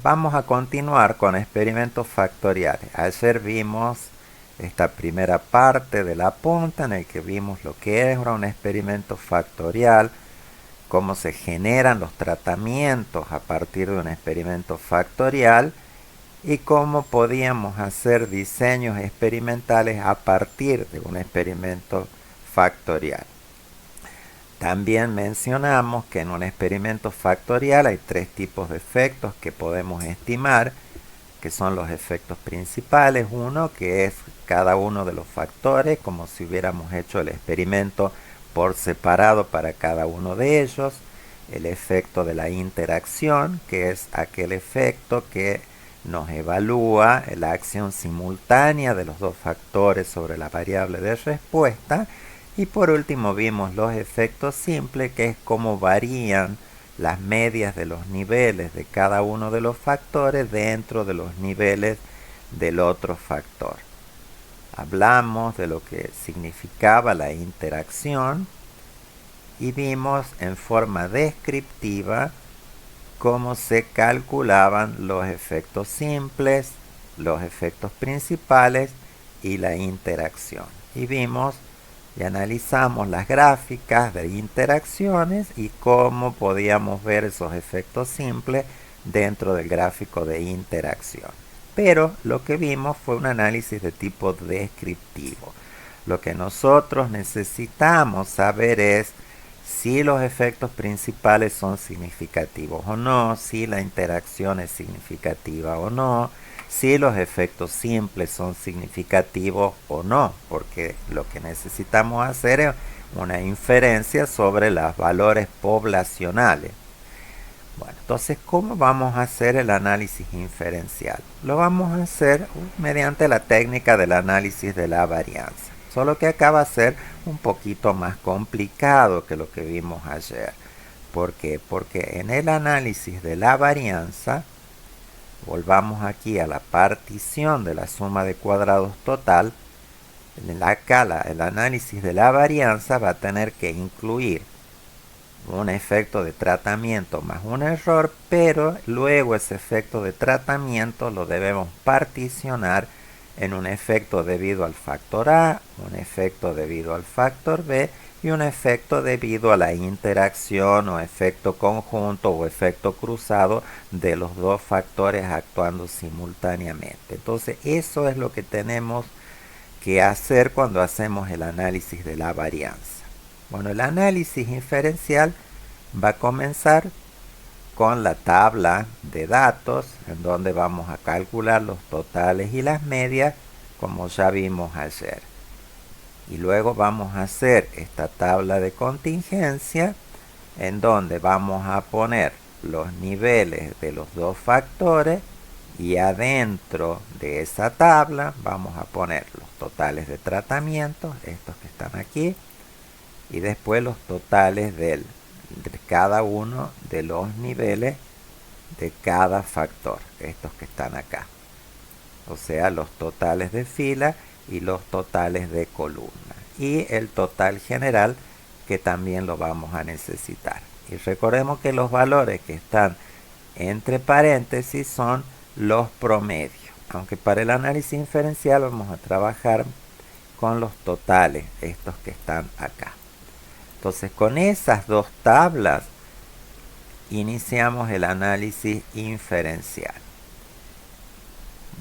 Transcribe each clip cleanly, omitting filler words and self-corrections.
Vamos a continuar con experimentos factoriales. Ayer vimos esta primera parte del apunte en el que vimos lo que era un experimento factorial, cómo se generan los tratamientos a partir de un experimento factorial y cómo podíamos hacer diseños experimentales a partir de un experimento factorial. También mencionamos que en un experimento factorial hay tres tipos de efectos que podemos estimar, que son los efectos principales. Uno que es cada uno de los factores, como si hubiéramos hecho el experimento por separado para cada uno de ellos. El efecto de la interacción, que es aquel efecto que nos evalúa la acción simultánea de los dos factores sobre la variable de respuesta. Y por último vimos los efectos simples, que es cómo varían las medias de los niveles de cada uno de los factores dentro de los niveles del otro factor. Hablamos de lo que significaba la interacción y vimos en forma descriptiva cómo se calculaban los efectos simples, los efectos principales y la interacción. Y vimos y analizamos las gráficas de interacciones y cómo podíamos ver esos efectos simples dentro del gráfico de interacción. Pero lo que vimos fue un análisis de tipo descriptivo. Lo que nosotros necesitamos saber es si los efectos principales son significativos o no, si la interacción es significativa o no, si los efectos simples son significativos o no, porque lo que necesitamos hacer es una inferencia sobre los valores poblacionales. Bueno, entonces, ¿cómo vamos a hacer el análisis inferencial? Lo vamos a hacer mediante la técnica del análisis de la varianza. Solo que acá va a ser un poquito más complicado que lo que vimos ayer. ¿Por qué? Porque en el análisis de la varianza, volvamos aquí a la partición de la suma de cuadrados total, acá el análisis de la varianza va a tener que incluir un efecto de tratamiento más un error, pero luego ese efecto de tratamiento lo debemos particionar en un efecto debido al factor A, un efecto debido al factor B y un efecto debido a la interacción o efecto conjunto o efecto cruzado de los dos factores actuando simultáneamente. Entonces eso es lo que tenemos que hacer cuando hacemos el análisis de la varianza. Bueno, el análisis inferencial va a comenzar con la tabla de datos, en donde vamos a calcular los totales y las medias, como ya vimos ayer. Y luego vamos a hacer esta tabla de contingencia, en donde vamos a poner los niveles de los dos factores, y adentro de esa tabla vamos a poner los totales de tratamiento, estos que están aquí, y después los totales de cada uno de los niveles de cada factor, estos que están acá. O sea, los totales de fila y los totales de columna. Y el total general, que también lo vamos a necesitar. Y recordemos que los valores que están entre paréntesis son los promedios. Aunque para el análisis inferencial vamos a trabajar con los totales, estos que están acá. Entonces, con esas dos tablas iniciamos el análisis inferencial.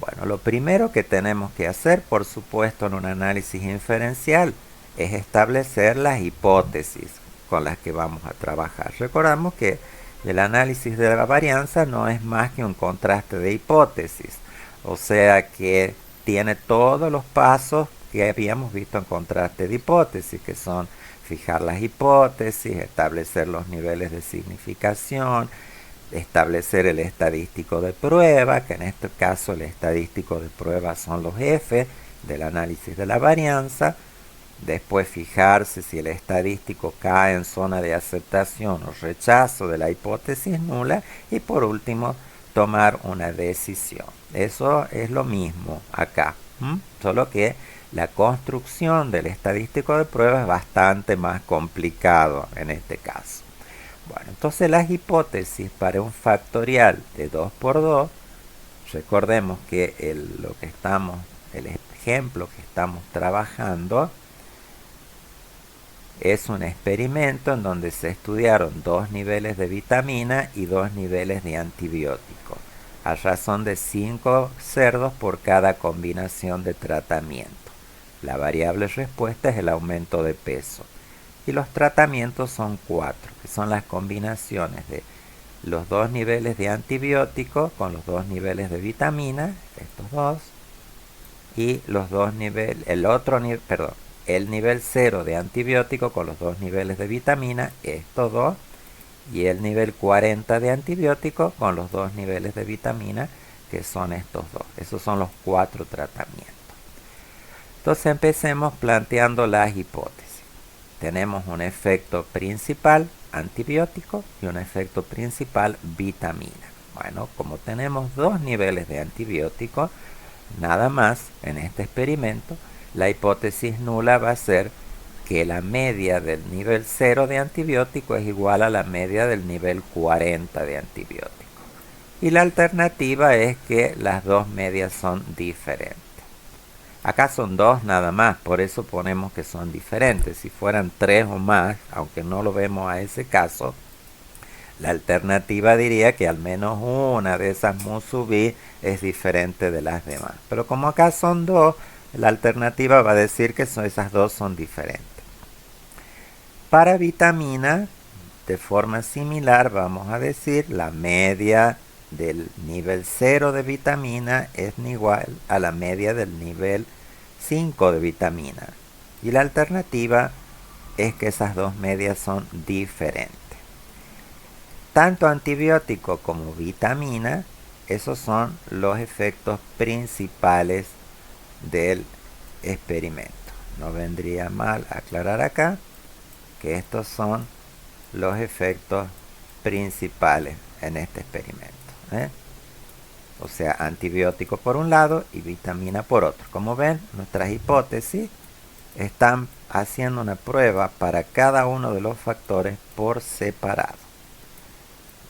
Bueno, lo primero que tenemos que hacer, por supuesto, en un análisis inferencial es establecer las hipótesis con las que vamos a trabajar. Recordamos que el análisis de la varianza no es más que un contraste de hipótesis, o sea que tiene todos los pasos que habíamos visto en contraste de hipótesis, que son fijar las hipótesis, establecer los niveles de significación, establecer el estadístico de prueba, que en este caso el estadístico de prueba son los F del análisis de la varianza. Después fijarse si el estadístico cae en zona de aceptación o rechazo de la hipótesis nula. Y por último, tomar una decisión. Eso es lo mismo acá, solo que la construcción del estadístico de prueba es bastante más complicado en este caso. Bueno, entonces las hipótesis para un factorial de 2 por 2, recordemos que el ejemplo que estamos trabajando es un experimento en donde se estudiaron 2 niveles de vitamina y 2 niveles de antibiótico, a razón de 5 cerdos por cada combinación de tratamiento. La variable respuesta es el aumento de peso. Y los tratamientos son 4, que son las combinaciones de los 2 niveles de antibiótico con los 2 niveles de vitamina, estos dos, y los dos niveles, el nivel 0 de antibiótico con los 2 niveles de vitamina, estos dos, y el nivel 40 de antibiótico con los 2 niveles de vitamina, que son estos dos. Esos son los 4 tratamientos. Entonces empecemos planteando las hipótesis. Tenemos un efecto principal antibiótico y un efecto principal vitamina. Bueno, como tenemos 2 niveles de antibiótico, nada más en este experimento, la hipótesis nula va a ser que la media del nivel 0 de antibiótico es igual a la media del nivel 40 de antibiótico. Y la alternativa es que las dos medias son diferentes. Acá son 2 nada más, por eso ponemos que son diferentes. Si fueran 3 o más, aunque no lo vemos a ese caso, la alternativa diría que al menos una de esas mu sub i es diferente de las demás. Pero como acá son 2, la alternativa va a decir que esas 2 son diferentes. Para vitamina, de forma similar, vamos a decir la media del nivel 0 de vitamina es igual a la media del nivel 5 de vitamina. Y la alternativa es que esas dos medias son diferentes. Tanto antibiótico como vitamina, esos son los efectos principales del experimento. No vendría mal aclarar acá que estos son los efectos principales en este experimento. O sea, antibiótico por un lado y vitamina por otro. Como ven, nuestras hipótesis están haciendo una prueba para cada uno de los factores por separado.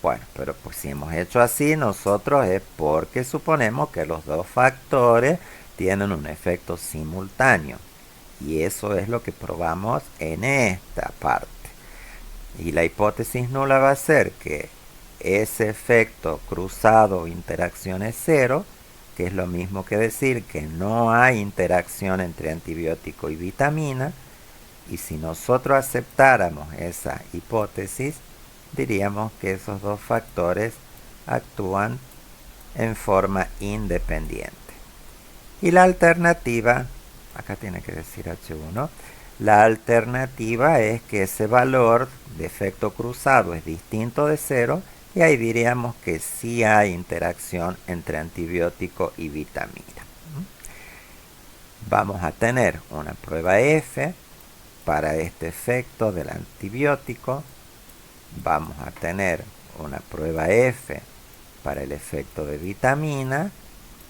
Bueno, pero pues si hemos hecho así, nosotros es porque suponemos que los dos factores tienen un efecto simultáneo. Y eso es lo que probamos en esta parte. Y la hipótesis nula va a ser que ese efecto cruzado o interacción es 0, que es lo mismo que decir que no hay interacción entre antibiótico y vitamina. Y si nosotros aceptáramos esa hipótesis, diríamos que esos dos factores actúan en forma independiente. Y la alternativa, acá tiene que decir H1, la alternativa es que ese valor de efecto cruzado es distinto de 0 y ahí diríamos que sí hay interacción entre antibiótico y vitamina. Vamos a tener una prueba F para este efecto del antibiótico. Vamos a tener una prueba F para el efecto de vitamina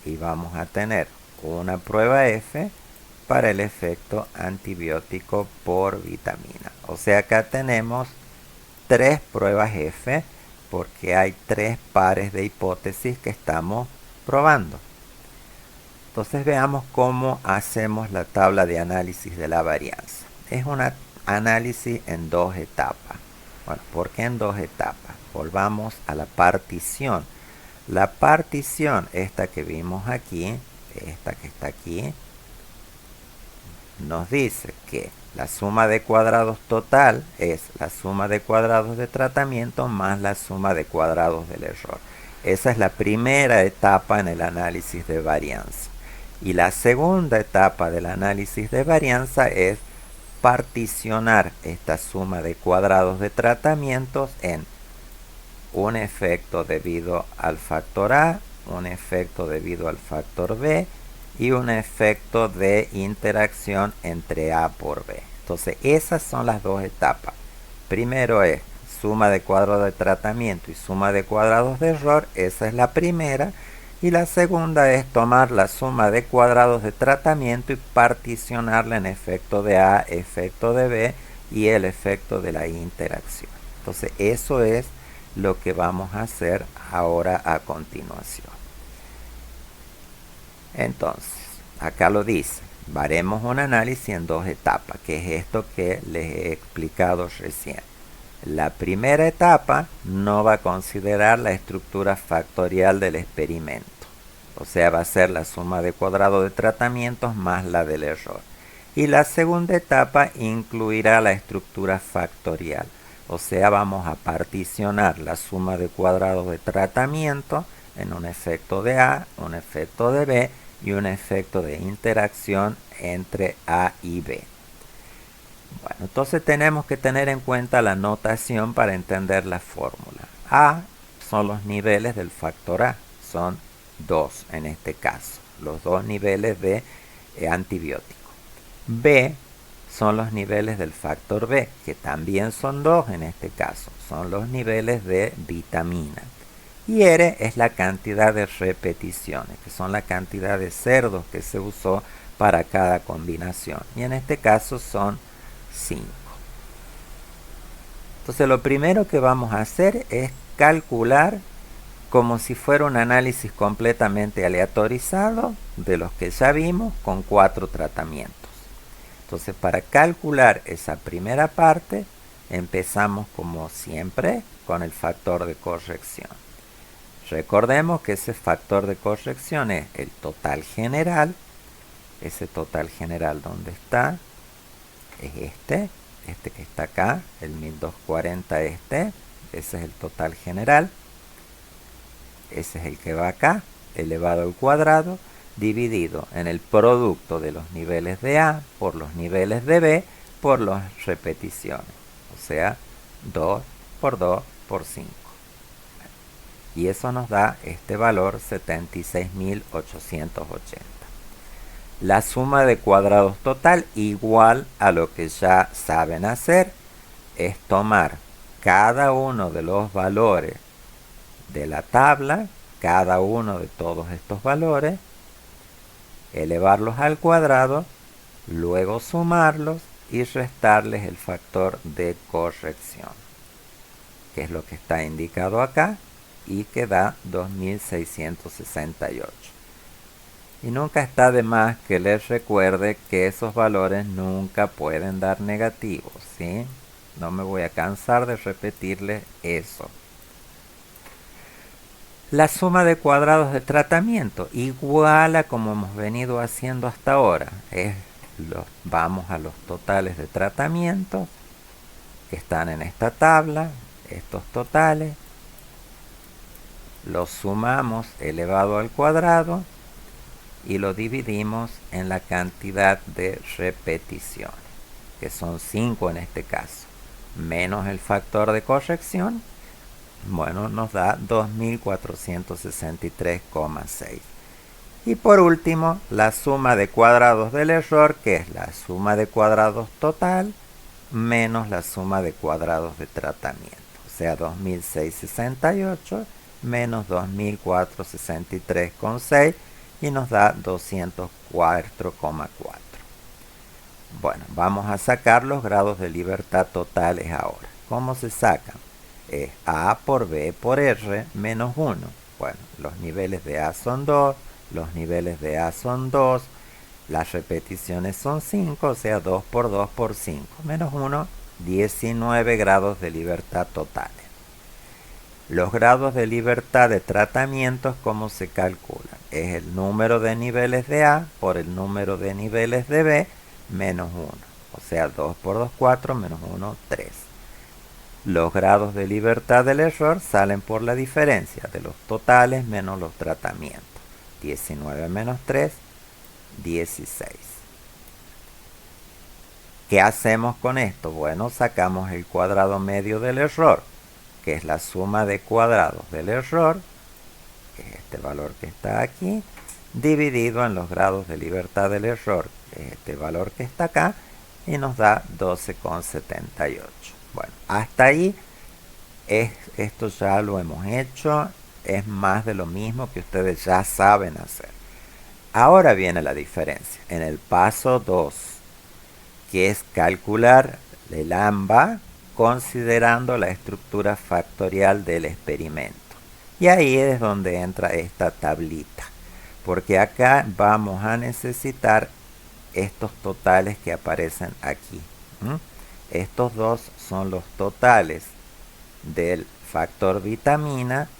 y vamos a tener una prueba F para el efecto antibiótico por vitamina. O sea, acá tenemos 3 pruebas F porque hay 3 pares de hipótesis que estamos probando. Entonces veamos cómo hacemos la tabla de análisis de la varianza. Es un análisis en 2 etapas. Bueno, ¿por qué en 2 etapas? Volvamos a la partición. La partición, esta que vimos aquí, esta que está aquí, nos dice que la suma de cuadrados total es la suma de cuadrados de tratamiento más la suma de cuadrados del error. Esa es la primera etapa en el análisis de varianza. Y la segunda etapa del análisis de varianza es particionar esta suma de cuadrados de tratamientos en un efecto debido al factor A, un efecto debido al factor B y un efecto de interacción entre A por B. Entonces esas son las dos etapas. Primero es suma de cuadrados de tratamiento y suma de cuadrados de error, esa es la primera. Y la segunda es tomar la suma de cuadrados de tratamiento y particionarla en efecto de A, efecto de B y el efecto de la interacción. Entonces eso es lo que vamos a hacer ahora a continuación. Entonces, acá lo dice, haremos un análisis en dos etapas, que es esto que les he explicado recién. La primera etapa no va a considerar la estructura factorial del experimento. O sea, va a ser la suma de cuadrados de tratamientos más la del error. Y la segunda etapa incluirá la estructura factorial. O sea, vamos a particionar la suma de cuadrados de tratamiento en un efecto de A, un efecto de B y un efecto de interacción entre A y B. Bueno, entonces tenemos que tener en cuenta la notación para entender la fórmula. A son los niveles del factor A, son 2 en este caso, los dos niveles de antibiótico. B son los niveles del factor B, que también son 2 en este caso, son los niveles de vitamina. Y R es la cantidad de repeticiones, que son la cantidad de cerdos que se usó para cada combinación. Y en este caso son 5. Entonces lo primero que vamos a hacer es calcular como si fuera un análisis completamente aleatorizado de los que ya vimos con 4 tratamientos. Entonces para calcular esa primera parte empezamos como siempre con el factor de corrección. Recordemos que ese factor de corrección es el total general. Ese total general, ¿dónde está? Es este que está acá, el 1240 ese es el total general. Ese es el que va acá, elevado al cuadrado, dividido en el producto de los niveles de A por los niveles de B por las repeticiones. O sea, 2 por 2 por 5. Y eso nos da este valor 76.880. La suma de cuadrados total, igual a lo que ya saben hacer, es tomar cada uno de los valores de la tabla, cada uno de todos estos valores, elevarlos al cuadrado, luego sumarlos y restarles el factor de corrección, que es lo que está indicado acá y que da 2668. Y nunca está de más que les recuerde que esos valores nunca pueden dar negativos, ¿sí? No me voy a cansar de repetirles eso. La suma de cuadrados de tratamiento, igual a como hemos venido haciendo hasta ahora, vamos a los totales de tratamiento que están en esta tabla, estos totales, los sumamos elevado al cuadrado y lo dividimos en la cantidad de repeticiones, que son 5 en este caso, menos el factor de corrección. Bueno, nos da 2463,6. Y por último, la suma de cuadrados del error, que es la suma de cuadrados total menos la suma de cuadrados de tratamiento. O sea, 2668 menos 2463,6 y nos da 204,4. Bueno, vamos a sacar los grados de libertad totales ahora. ¿Cómo se sacan? Es A por B por R menos 1. Bueno, los niveles de A son 2, los niveles de A son 2, las repeticiones son 5, o sea 2 por 2 por 5, menos 1, 19 grados de libertad totales. Los grados de libertad de tratamientos, ¿cómo se calculan? Es el número de niveles de A por el número de niveles de B menos 1. O sea, 2 por 2, 4, menos 1, 3. Los grados de libertad del error salen por la diferencia de los totales menos los tratamientos. 19 menos 3, 16. ¿Qué hacemos con esto? Bueno, sacamos el cuadrado medio del error, que es la suma de cuadrados del error, que es este valor que está aquí, dividido en los grados de libertad del error, que es este valor que está acá, y nos da 12,78. Bueno, hasta ahí esto ya lo hemos hecho, es más de lo mismo que ustedes ya saben hacer. Ahora viene la diferencia. En el paso 2, que es calcular el AMBA considerando la estructura factorial del experimento. Y ahí es donde entra esta tablita, porque acá vamos a necesitar estos totales que aparecen aquí. Estos dos son los totales del factor vitamina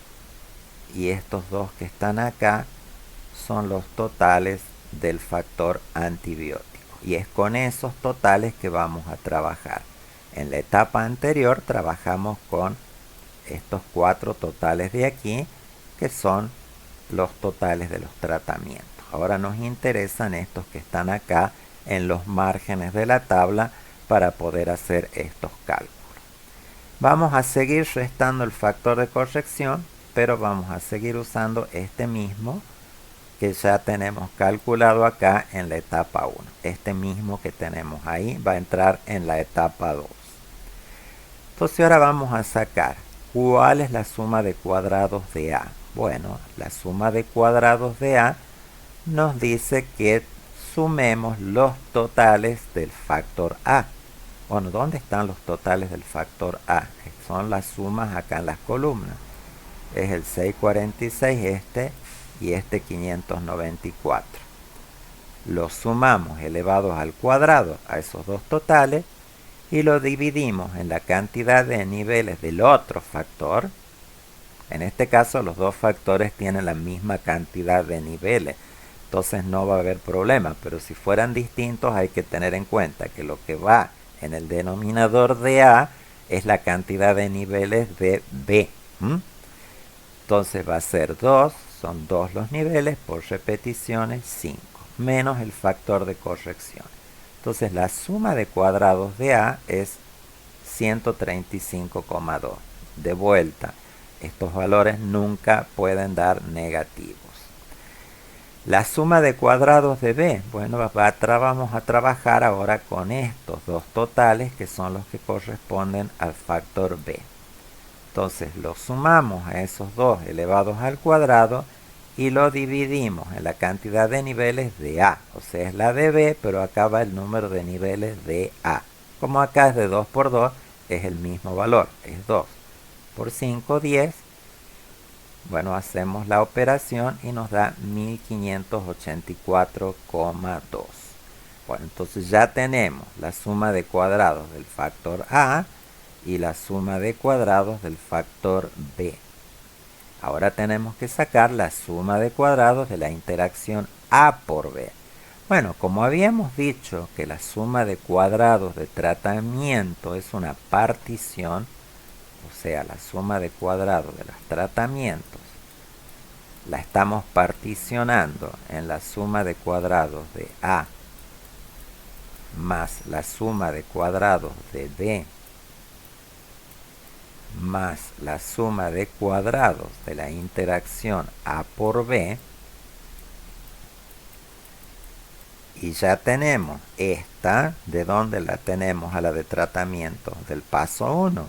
y estos dos que están acá son los totales del factor antibiótico. Y es con esos totales que vamos a trabajar. En la etapa anterior trabajamos con estos 4 totales de aquí, que son los totales de los tratamientos. Ahora nos interesan estos que están acá en los márgenes de la tabla para poder hacer estos cálculos. Vamos a seguir restando el factor de corrección, pero vamos a seguir usando este mismo que ya tenemos calculado acá en la etapa 1. Este mismo que tenemos ahí va a entrar en la etapa 2. Entonces ahora vamos a sacar ¿cuál es la suma de cuadrados de A? Bueno, la suma de cuadrados de A nos dice que sumemos los totales del factor A. Bueno, ¿dónde están los totales del factor A? Son las sumas acá en las columnas. Es el 646 este y este 594. Los sumamos elevados al cuadrado a esos dos totales y lo dividimos en la cantidad de niveles del otro factor. En este caso los dos factores tienen la misma cantidad de niveles, entonces no va a haber problema, pero si fueran distintos hay que tener en cuenta que lo que va en el denominador de A es la cantidad de niveles de B. Entonces va a ser 2, son 2 los niveles, por repeticiones 5, menos el factor de corrección. Entonces la suma de cuadrados de A es 135,2. De vuelta, estos valores nunca pueden dar negativos. La suma de cuadrados de B, bueno, vamos a trabajar ahora con estos dos totales que son los que corresponden al factor B. Entonces lo sumamos a esos dos elevados al cuadrado y lo dividimos en la cantidad de niveles de A. O sea, es la de B, pero acá va el número de niveles de A. Como acá es de 2 por 2, es el mismo valor, es 2. Por 5, 10. Bueno, hacemos la operación y nos da 1584,2. Bueno, entonces ya tenemos la suma de cuadrados del factor A y la suma de cuadrados del factor B. Ahora tenemos que sacar la suma de cuadrados de la interacción A por B. Bueno, como habíamos dicho que la suma de cuadrados de tratamiento es una partición, o sea, la suma de cuadrados de los tratamientos la estamos particionando en la suma de cuadrados de A más la suma de cuadrados de B más la suma de cuadrados de la interacción A por B, y ya tenemos esta. ¿De dónde la tenemos a la de tratamiento? Del paso 1.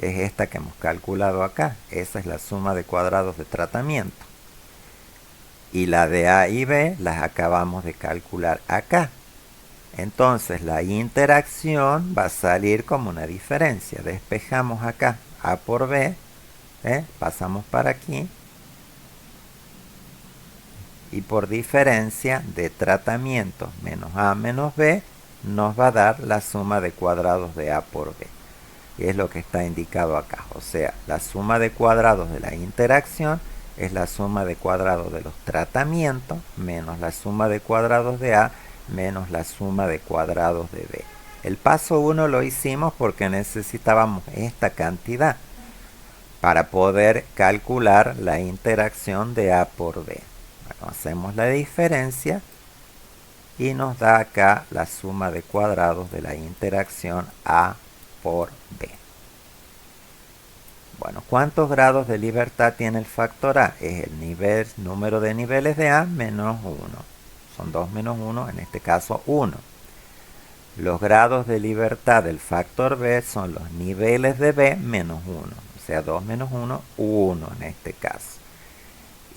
Es esta que hemos calculado acá. Esa es la suma de cuadrados de tratamiento. Y la de A y B las acabamos de calcular acá. Entonces la interacción va a salir como una diferencia. Despejamos acá A por B, pasamos para aquí, y por diferencia de tratamiento menos A menos B nos va a dar la suma de cuadrados de A por B. Y es lo que está indicado acá. O sea, la suma de cuadrados de la interacción es la suma de cuadrados de los tratamientos menos la suma de cuadrados de A menos la suma de cuadrados de B. El paso 1 lo hicimos porque necesitábamos esta cantidad para poder calcular la interacción de A por B. Bueno, hacemos la diferencia y nos da acá la suma de cuadrados de la interacción A por B. Bueno, ¿cuántos grados de libertad tiene el factor A? Es el número de niveles de A menos 1. Son 2 menos 1, en este caso 1. Los grados de libertad del factor B son los niveles de B menos 1. O sea, 2 menos 1, 1 en este caso.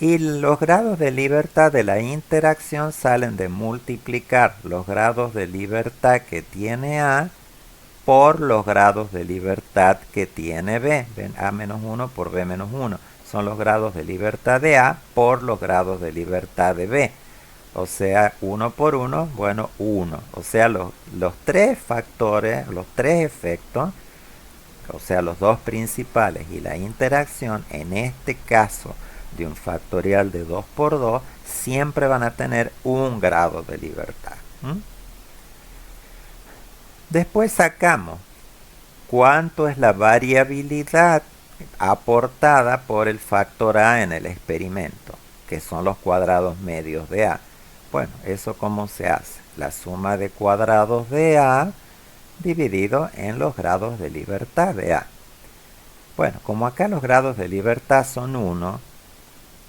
Y los grados de libertad de la interacción salen de multiplicar los grados de libertad que tiene A por los grados de libertad que tiene B. Ven, A menos 1 por B menos 1. Son los grados de libertad de A por los grados de libertad de B. O sea, 1 por 1, bueno, 1. O sea, los tres factores, los tres efectos, o sea, los dos principales y la interacción, en este caso de un factorial de 2 por 2, siempre van a tener un grado de libertad. Después sacamos cuánto es la variabilidad aportada por el factor A en el experimento, que son los cuadrados medios de A. Bueno, ¿eso cómo se hace? La suma de cuadrados de A dividido en los grados de libertad de A. Bueno, como acá los grados de libertad son 1,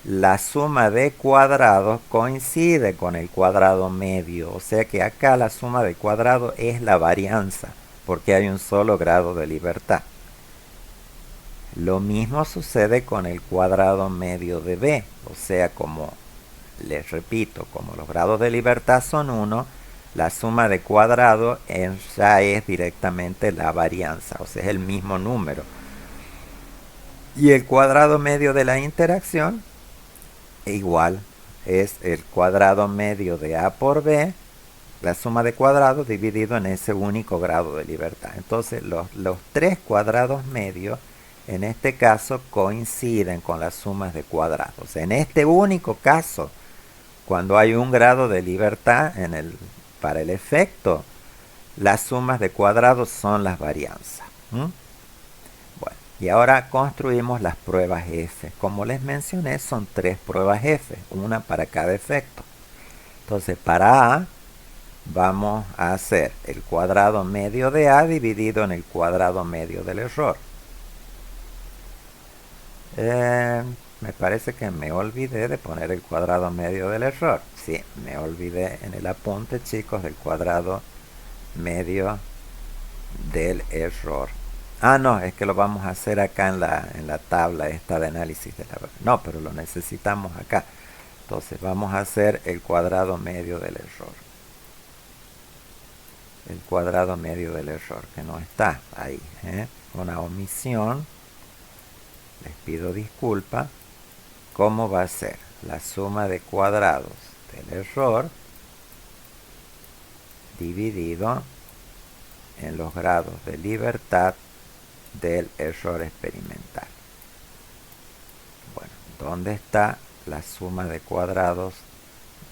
la suma de cuadrados coincide con el cuadrado medio, o sea que acá la suma de cuadrados es la varianza, porque hay un solo grado de libertad. Lo mismo sucede con el cuadrado medio de B, o sea, como les repito, como los grados de libertad son 1, la suma de cuadrados ya es directamente la varianza, o sea, es el mismo número. Y el cuadrado medio de la interacción, igual, es el cuadrado medio de A por B, la suma de cuadrados dividido en ese único grado de libertad. Entonces, los tres cuadrados medios, en este caso, coinciden con las sumas de cuadrados. O sea, en este único caso, cuando hay un grado de libertad para el efecto, las sumas de cuadrados son las varianzas. Bueno, y ahora construimos las pruebas F. Como les mencioné, son 3 pruebas F, una para cada efecto. Entonces, para A, vamos a hacer el cuadrado medio de A dividido en el cuadrado medio del error. Me parece que me olvidé de poner el cuadrado medio del error. Sí, me olvidé en el apunte, chicos, del cuadrado medio del error. Ah, no, es que lo vamos a hacer acá en la tabla esta de análisis de la... No, pero lo necesitamos acá. Entonces vamos a hacer el cuadrado medio del error. El cuadrado medio del error, que no está ahí. Una omisión. Les pido disculpas. ¿Cómo va a ser? La suma de cuadrados del error dividido en los grados de libertad del error experimental. Bueno, ¿dónde está la suma de cuadrados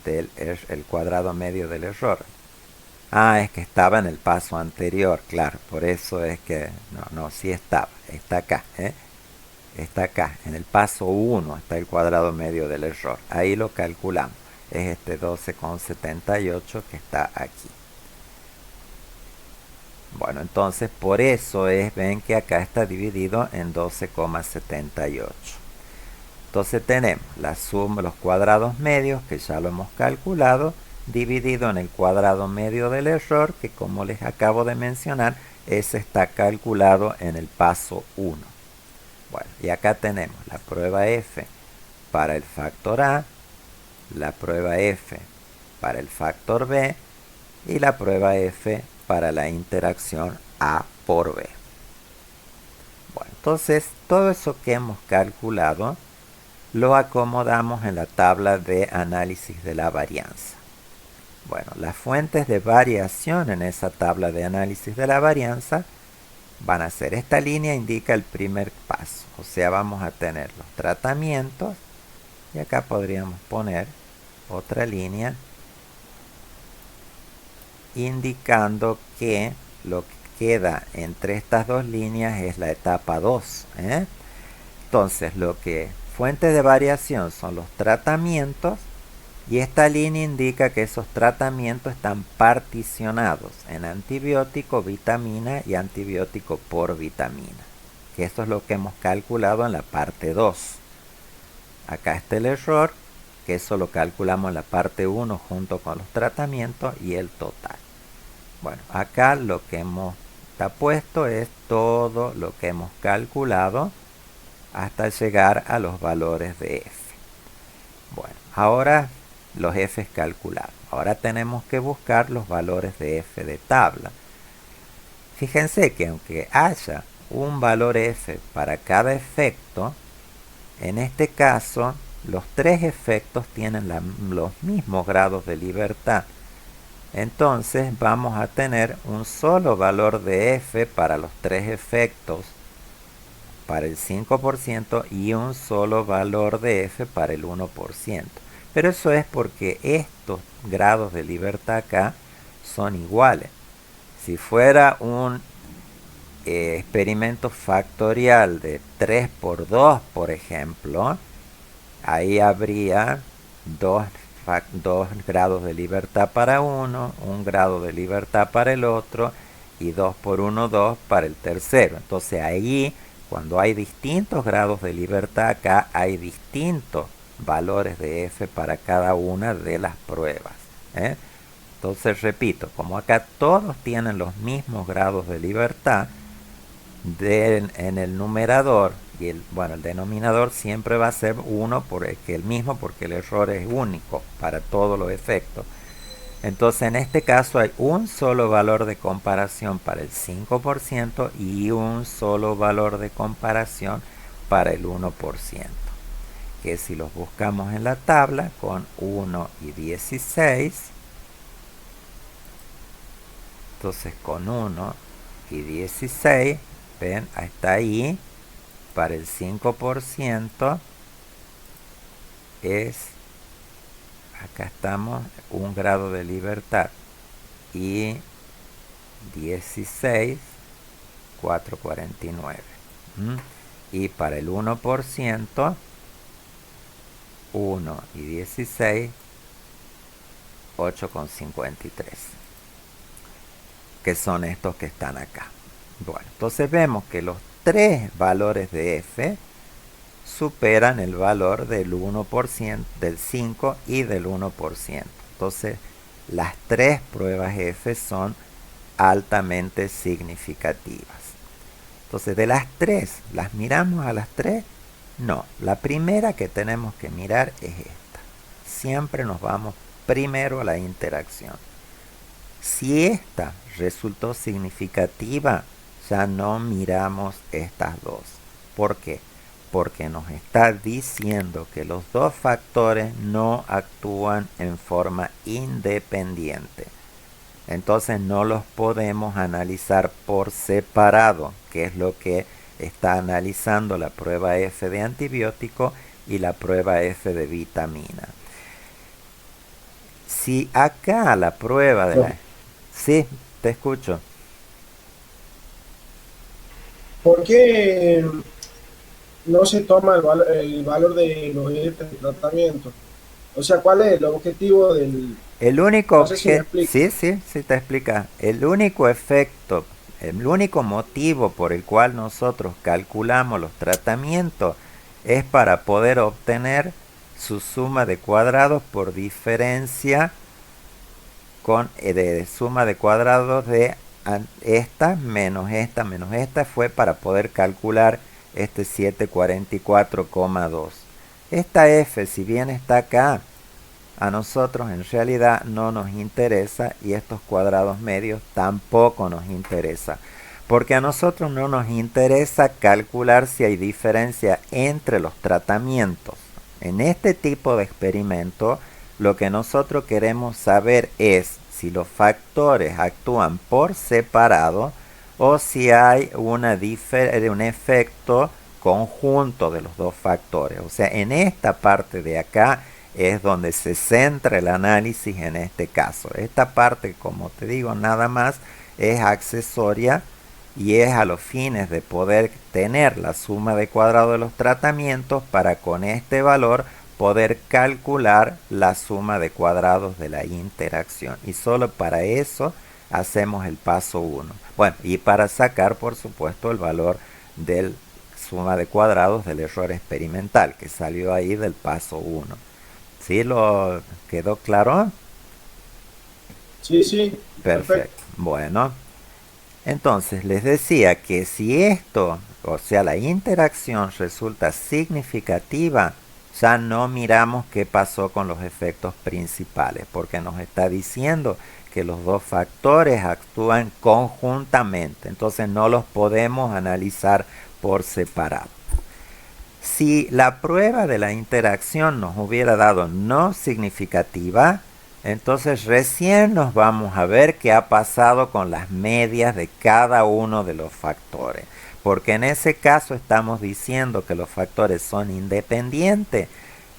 del el cuadrado medio del error? Ah, es que estaba en el paso anterior, claro, por eso es que... No, sí estaba, está acá, está acá, en el paso 1 está el cuadrado medio del error, ahí lo calculamos, es este 12,78 que está aquí. Bueno, entonces por eso ven que acá está dividido en 12,78. Entonces tenemos la suma, los cuadrados medios, que ya lo hemos calculado, dividido en el cuadrado medio del error, que como les acabo de mencionar, ese está calculado en el paso 1. Bueno, y acá tenemos la prueba F para el factor A, la prueba F para el factor B y la prueba F para la interacción A por B. Bueno, entonces todo eso que hemos calculado lo acomodamos en la tabla de análisis de la varianza. Bueno, las fuentes de variación en esa tabla de análisis de la varianza van a ser, esta línea indica el primer paso, o sea, vamos a tener los tratamientos y acá podríamos poner otra línea indicando que lo que queda entre estas dos líneas es la etapa 2. Entonces, fuentes de variación son los tratamientos y esta línea indica que esos tratamientos están particionados en antibiótico, vitamina y antibiótico por vitamina. Que esto es lo que hemos calculado en la parte 2. Acá está el error, que eso lo calculamos en la parte 1 junto con los tratamientos y el total. Bueno, acá lo que está puesto es todo lo que hemos calculado hasta llegar a los valores de F. Bueno, ahora los F calculados. Ahora tenemos que buscar los valores de F de tabla. Fíjense que aunque haya un valor f para cada efecto, en este caso los tres efectos tienen los mismos grados de libertad. Entonces vamos a tener un solo valor de f para los tres efectos para el 5% y un solo valor de f para el 1%. Pero eso es porque estos grados de libertad acá son iguales. Si fuera un experimento factorial de 3 por 2, por ejemplo, ahí habría dos grados de libertad para uno, un grado de libertad para el otro y 2 por 1, 2 para el tercero. Entonces ahí, cuando hay distintos grados de libertad, acá hay distintos valores de f para cada una de las pruebas. Entonces repito, como acá todos tienen los mismos grados de libertad, en el numerador y el denominador siempre va a ser 1 porque el mismo, porque el error es único para todos los efectos. Entonces en este caso hay un solo valor de comparación para el 5% y un solo valor de comparación para el 1%, que si los buscamos en la tabla con 1 y 16, entonces con 1 y 16, ven, está ahí, para el 5% es, acá estamos, un grado de libertad, y 16, 4,49. Y para el 1%, 1 y 16, 8,53, que son estos que están acá. Bueno, entonces vemos que los tres valores de f superan el valor del 1%, del 5 y del 1%. Entonces, las tres pruebas f son altamente significativas. Entonces, de las tres, ¿las miramos a las tres? No, la primera que tenemos que mirar es esta. Siempre nos vamos primero a la interacción. Si esta resultó significativa, ya no miramos estas dos. ¿Por qué? Porque nos está diciendo que los dos factores no actúan en forma independiente. Entonces no los podemos analizar por separado, que es lo que está analizando la prueba F de antibiótico y la prueba F de vitamina. Si acá la prueba de la... Sí, te escucho. ¿Por qué no se toma el valor de los efectos de tratamiento? O sea, ¿cuál es el objetivo del...? El único No sé si me objeto, explico. sí te explica. El único efecto, el único motivo por el cual nosotros calculamos los tratamientos es para poder obtener su suma de cuadrados por diferencia de suma de cuadrados de esta menos esta fue para poder calcular este 744,2. Esta f, si bien está acá, a nosotros en realidad no nos interesa, y estos cuadrados medios tampoco nos interesa, porque a nosotros no nos interesa calcular si hay diferencia entre los tratamientos. En este tipo de experimento, lo que nosotros queremos saber es si los factores actúan por separado o si hay un efecto conjunto de los dos factores. O sea, en esta parte de acá es donde se centra el análisis en este caso. Esta parte, como te digo, nada más es accesoria y es a los fines de poder tener la suma de cuadrado de los tratamientos para con este valor poder calcular la suma de cuadrados de la interacción. Y solo para eso hacemos el paso 1. Bueno, y para sacar, por supuesto, el valor del suma de cuadrados del error experimental, que salió ahí del paso 1. ¿Sí lo quedó claro? Sí, sí, perfecto. Perfecto. Bueno, entonces les decía que si esto, o sea, la interacción resulta significativa, ya no miramos qué pasó con los efectos principales, porque nos está diciendo que los dos factores actúan conjuntamente, entonces no los podemos analizar por separado. Si la prueba de la interacción nos hubiera dado no significativa, entonces recién nos vamos a ver qué ha pasado con las medias de cada uno de los factores. Porque en ese caso estamos diciendo que los factores son independientes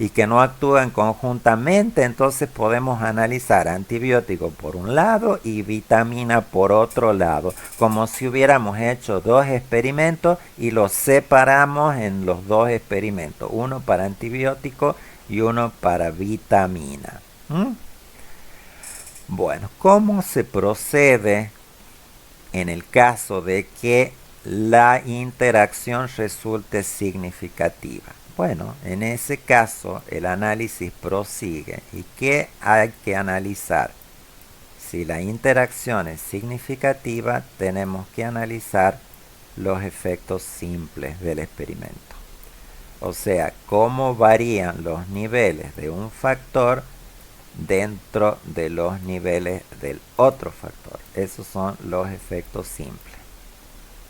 y que no actúan conjuntamente, entonces podemos analizar antibiótico por un lado y vitamina por otro lado, como si hubiéramos hecho dos experimentos y los separamos en los dos experimentos, uno para antibiótico y uno para vitamina. Bueno, ¿cómo se procede en el caso de que la interacción resulte significativa? Bueno, en ese caso el análisis prosigue. ¿Y qué hay que analizar? Si la interacción es significativa, tenemos que analizar los efectos simples del experimento. O sea, cómo varían los niveles de un factor dentro de los niveles del otro factor. Esos son los efectos simples.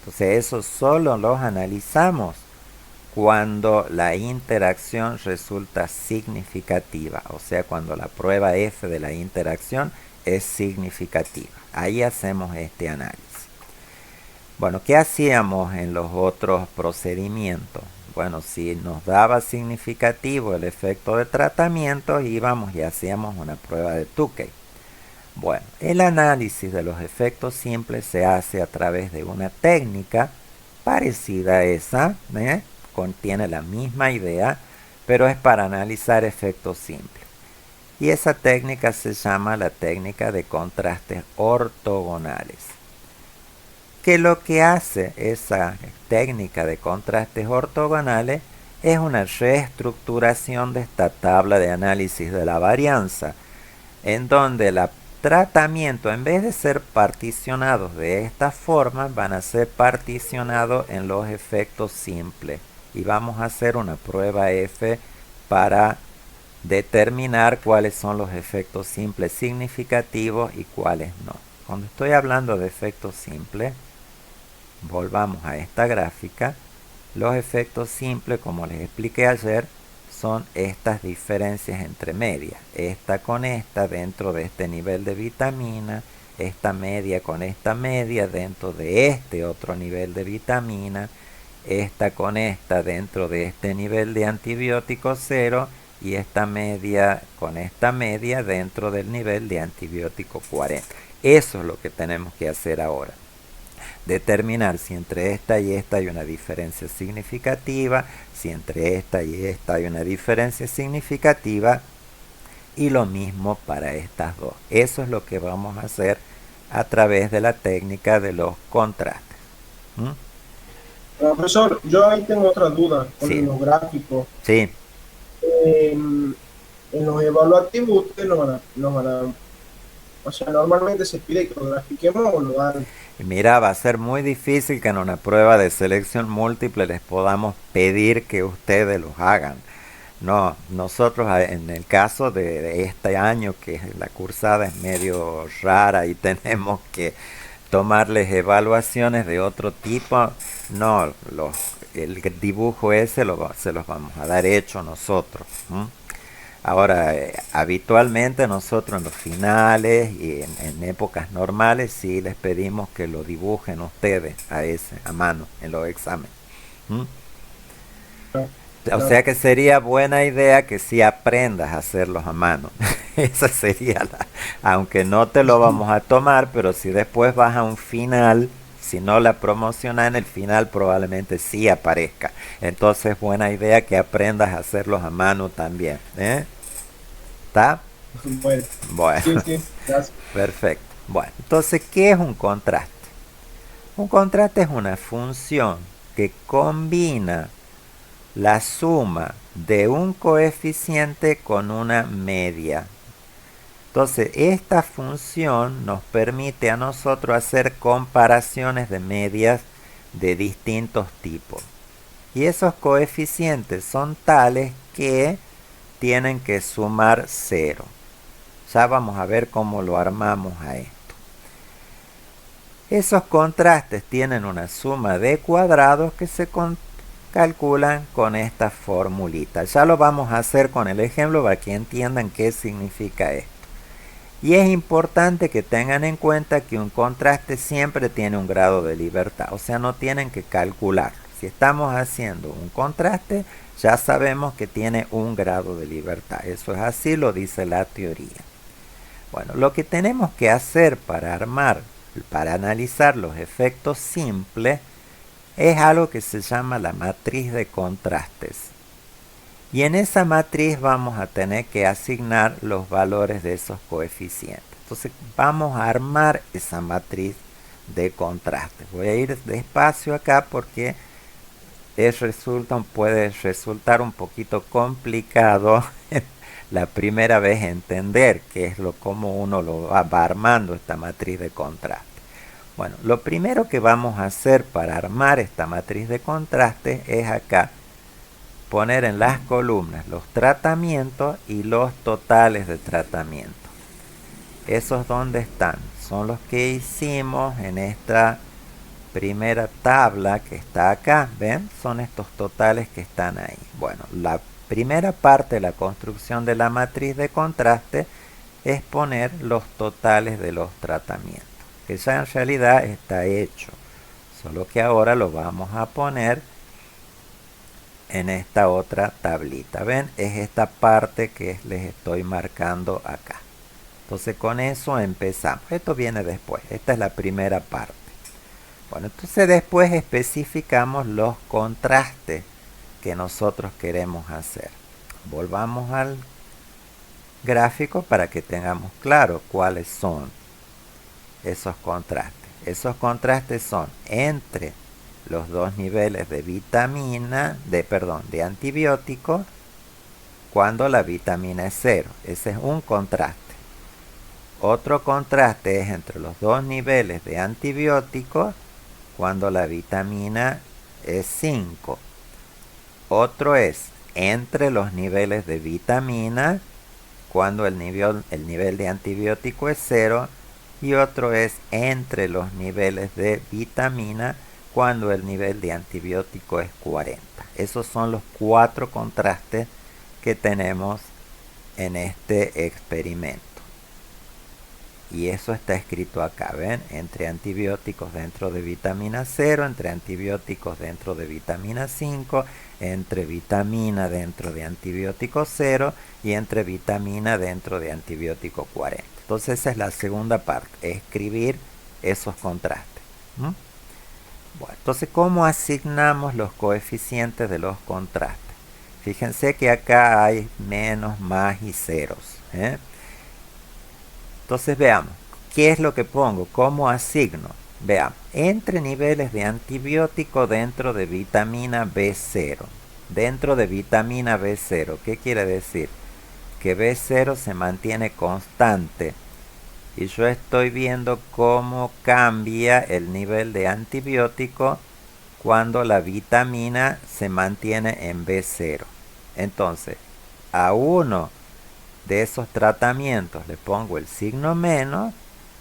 Entonces, esos solo los analizamos cuando la interacción resulta significativa, o sea, cuando la prueba F de la interacción es significativa. Ahí hacemos este análisis. Bueno, ¿qué hacíamos en los otros procedimientos? Bueno, si nos daba significativo el efecto de tratamiento, íbamos y hacíamos una prueba de Tukey. Bueno, el análisis de los efectos simples se hace a través de una técnica parecida a esa, contiene la misma idea, pero es para analizar efectos simples. Y esa técnica se llama la técnica de contrastes ortogonales. Que lo que hace esa técnica de contrastes ortogonales es una reestructuración de esta tabla de análisis de la varianza, en donde el tratamiento, en vez de ser particionados de esta forma, van a ser particionados en los efectos simples. Y vamos a hacer una prueba F para determinar cuáles son los efectos simples significativos y cuáles no. Cuando estoy hablando de efectos simples, volvamos a esta gráfica. Los efectos simples, como les expliqué ayer, son estas diferencias entre medias. Esta con esta dentro de este nivel de vitamina, esta media con esta media dentro de este otro nivel de vitamina, esta con esta dentro de este nivel de antibiótico 0 y esta media con esta media dentro del nivel de antibiótico 40. Eso es lo que tenemos que hacer ahora. Determinar si entre esta y esta hay una diferencia significativa, si entre esta y esta hay una diferencia significativa, y lo mismo para estas dos. Eso es lo que vamos a hacer a través de la técnica de los contrastes. Profesor, yo ahí tengo otra duda con los gráficos. Sí. En los evaluativos ustedes nos van a, o sea, normalmente se pide que lo grafiquemos o lo dan. Mira, va a ser muy difícil que en una prueba de selección múltiple les podamos pedir que ustedes los hagan. No, nosotros en el caso de este año, que la cursada es medio rara y tenemos que tomarles evaluaciones de otro tipo, no, el dibujo ese se los vamos a dar hecho nosotros. Ahora, habitualmente nosotros en los finales y en épocas normales sí les pedimos que lo dibujen ustedes a mano en los exámenes. O sea que sería buena idea que sí aprendas a hacerlos a mano. Esa sería aunque no te lo vamos a tomar, pero si después vas a un final, si no la promocionas en el final, probablemente sí aparezca. Entonces, buena idea que aprendas a hacerlos a mano también. ¿Está? Bueno. Sí, gracias. Perfecto. Bueno, entonces, ¿qué es un contraste? Un contraste es una función que combina la suma de un coeficiente con una media. Entonces, esta función nos permite a nosotros hacer comparaciones de medias de distintos tipos. Y esos coeficientes son tales que tienen que sumar 0. Ya vamos a ver cómo lo armamos a esto. Esos contrastes tienen una suma de cuadrados que se calculan con esta formulita. Ya lo vamos a hacer con el ejemplo para que entiendan qué significa esto. Y es importante que tengan en cuenta que un contraste siempre tiene un grado de libertad, o sea, no tienen que calcularlo. Si estamos haciendo un contraste, ya sabemos que tiene un grado de libertad. Eso es así, lo dice la teoría. Bueno, lo que tenemos que hacer para analizar los efectos simples, es algo que se llama la matriz de contrastes. Y en esa matriz vamos a tener que asignar los valores de esos coeficientes. Entonces vamos a armar esa matriz de contrastes. Voy a ir despacio acá porque puede resultar un poquito complicado la primera vez entender cómo uno lo va armando esta matriz de contraste. Bueno, lo primero que vamos a hacer para armar esta matriz de contraste es acá poner en las columnas los tratamientos y los totales de tratamiento. ¿Esos dónde están? Son los que hicimos en esta primera tabla que está acá. ¿Ven? Son estos totales que están ahí. Bueno, la primera parte de la construcción de la matriz de contraste es poner los totales de los tratamientos, que ya en realidad está hecho, solo que ahora lo vamos a poner en esta otra tablita. ¿Ven? Es esta parte que les estoy marcando acá. Entonces con eso empezamos. Esto viene después. Esta es la primera parte. Bueno, entonces después especificamos los contrastes que nosotros queremos hacer. Volvamos al gráfico para que tengamos claro cuáles son esos contrastes. Esos contrastes son entre los dos niveles de de antibiótico cuando la vitamina es 0. Ese es un contraste. Otro contraste es entre los dos niveles de antibiótico cuando la vitamina es 5. Otro es entre los niveles de vitamina cuando el nivel de antibiótico es 0. Y otro es entre los niveles de vitamina cuando el nivel de antibiótico es 40. Esos son los 4 contrastes que tenemos en este experimento. Y eso está escrito acá, ¿ven? Entre antibióticos dentro de vitamina 0, entre antibióticos dentro de vitamina 5, entre vitamina dentro de antibiótico 0 y entre vitamina dentro de antibiótico 40. Entonces esa es la segunda parte, escribir esos contrastes. Bueno, entonces, ¿cómo asignamos los coeficientes de los contrastes? Fíjense que acá hay menos, más y ceros. Entonces veamos, ¿qué es lo que pongo? ¿Cómo asigno? Veamos, entre niveles de antibiótico dentro de vitamina B0. Dentro de vitamina B0, ¿qué quiere decir? Que B0 se mantiene constante. Y yo estoy viendo cómo cambia el nivel de antibiótico cuando la vitamina se mantiene en B0. Entonces, a uno de esos tratamientos le pongo el signo menos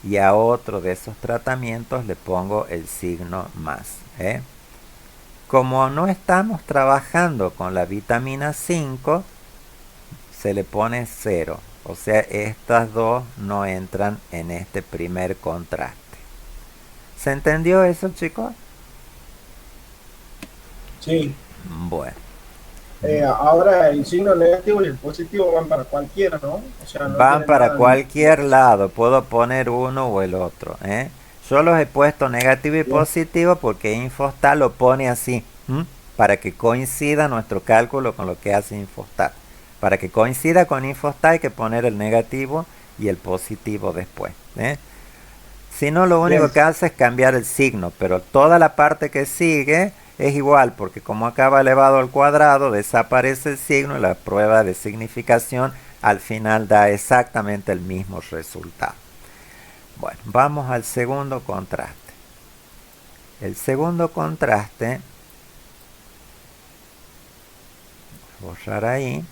y a otro de esos tratamientos le pongo el signo más. Como no estamos trabajando con la vitamina 5, se le pone 0. O sea, estas dos no entran en este primer contraste. ¿Se entendió eso, chicos? Sí. Bueno. Ahora el signo negativo y el positivo van para cualquiera, ¿no? O sea, no van para nada cualquier lado. Puedo poner uno o el otro. Yo los he puesto negativo y bien. positivo porque Infostat lo pone así. Para que coincida nuestro cálculo con lo que hace Infostat. Para que coincida con Infostat hay que poner el negativo y el positivo después. Si no, lo único que hace es cambiar el signo, pero toda la parte que sigue es igual, porque como acaba elevado al cuadrado, desaparece el signo y la prueba de significación al final da exactamente el mismo resultado. Bueno, vamos al segundo contraste. El segundo contraste, borrar ahí.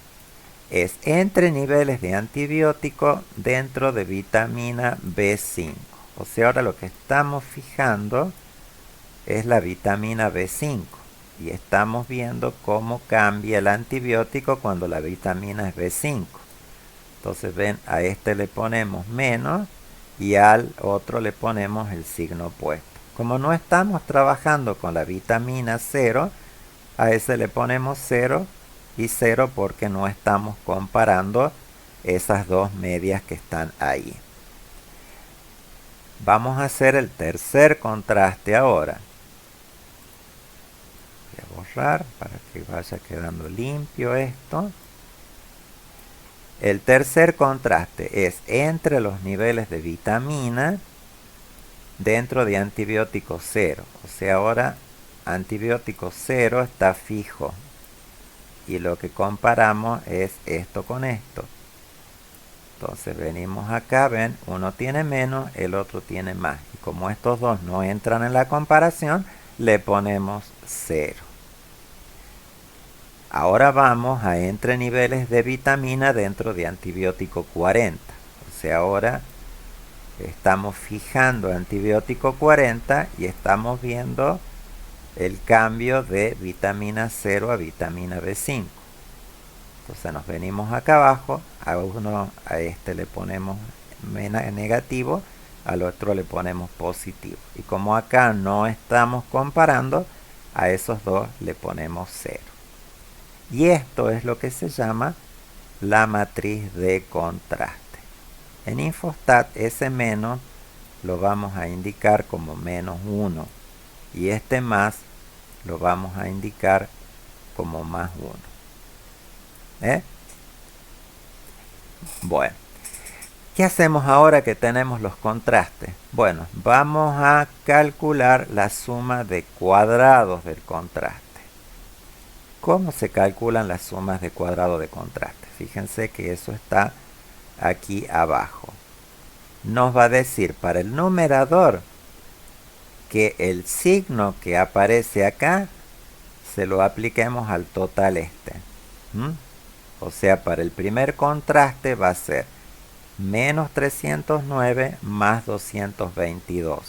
es entre niveles de antibiótico dentro de vitamina B5. O sea, ahora lo que estamos fijando es la vitamina B5 y estamos viendo cómo cambia el antibiótico cuando la vitamina es B5. Entonces ven, a este le ponemos menos y al otro le ponemos el signo opuesto. Como no estamos trabajando con la vitamina 0, a ese le ponemos 0 y 0 porque no estamos comparando esas dos medias que están ahí. Vamos a hacer el tercer contraste ahora. Voy a borrar para que vaya quedando limpio esto. El tercer contraste es entre los niveles de vitamina dentro de antibiótico 0. O sea, ahora antibiótico 0 está fijo. Y lo que comparamos es esto con esto. Entonces venimos acá, ven, uno tiene menos, el otro tiene más. Y como estos dos no entran en la comparación, le ponemos 0. Ahora vamos a entre niveles de vitamina dentro de antibiótico 40. O sea, ahora estamos fijando antibiótico 40 y estamos viendo el cambio de vitamina 0 a vitamina B5. Entonces nos venimos acá abajo, a este le ponemos negativo, al otro le ponemos positivo. Y como acá no estamos comparando, a esos dos le ponemos 0. Y esto es lo que se llama la matriz de contraste. En Infostat ese menos lo vamos a indicar como menos 1 y este más lo vamos a indicar como más 1. Bueno, ¿qué hacemos ahora que tenemos los contrastes? Bueno, vamos a calcular la suma de cuadrados del contraste. ¿Cómo se calculan las sumas de cuadrado de contraste? Fíjense que eso está aquí abajo. Nos va a decir para el numerador que el signo que aparece acá se lo apliquemos al total este. O sea, para el primer contraste va a ser menos 309 más 222.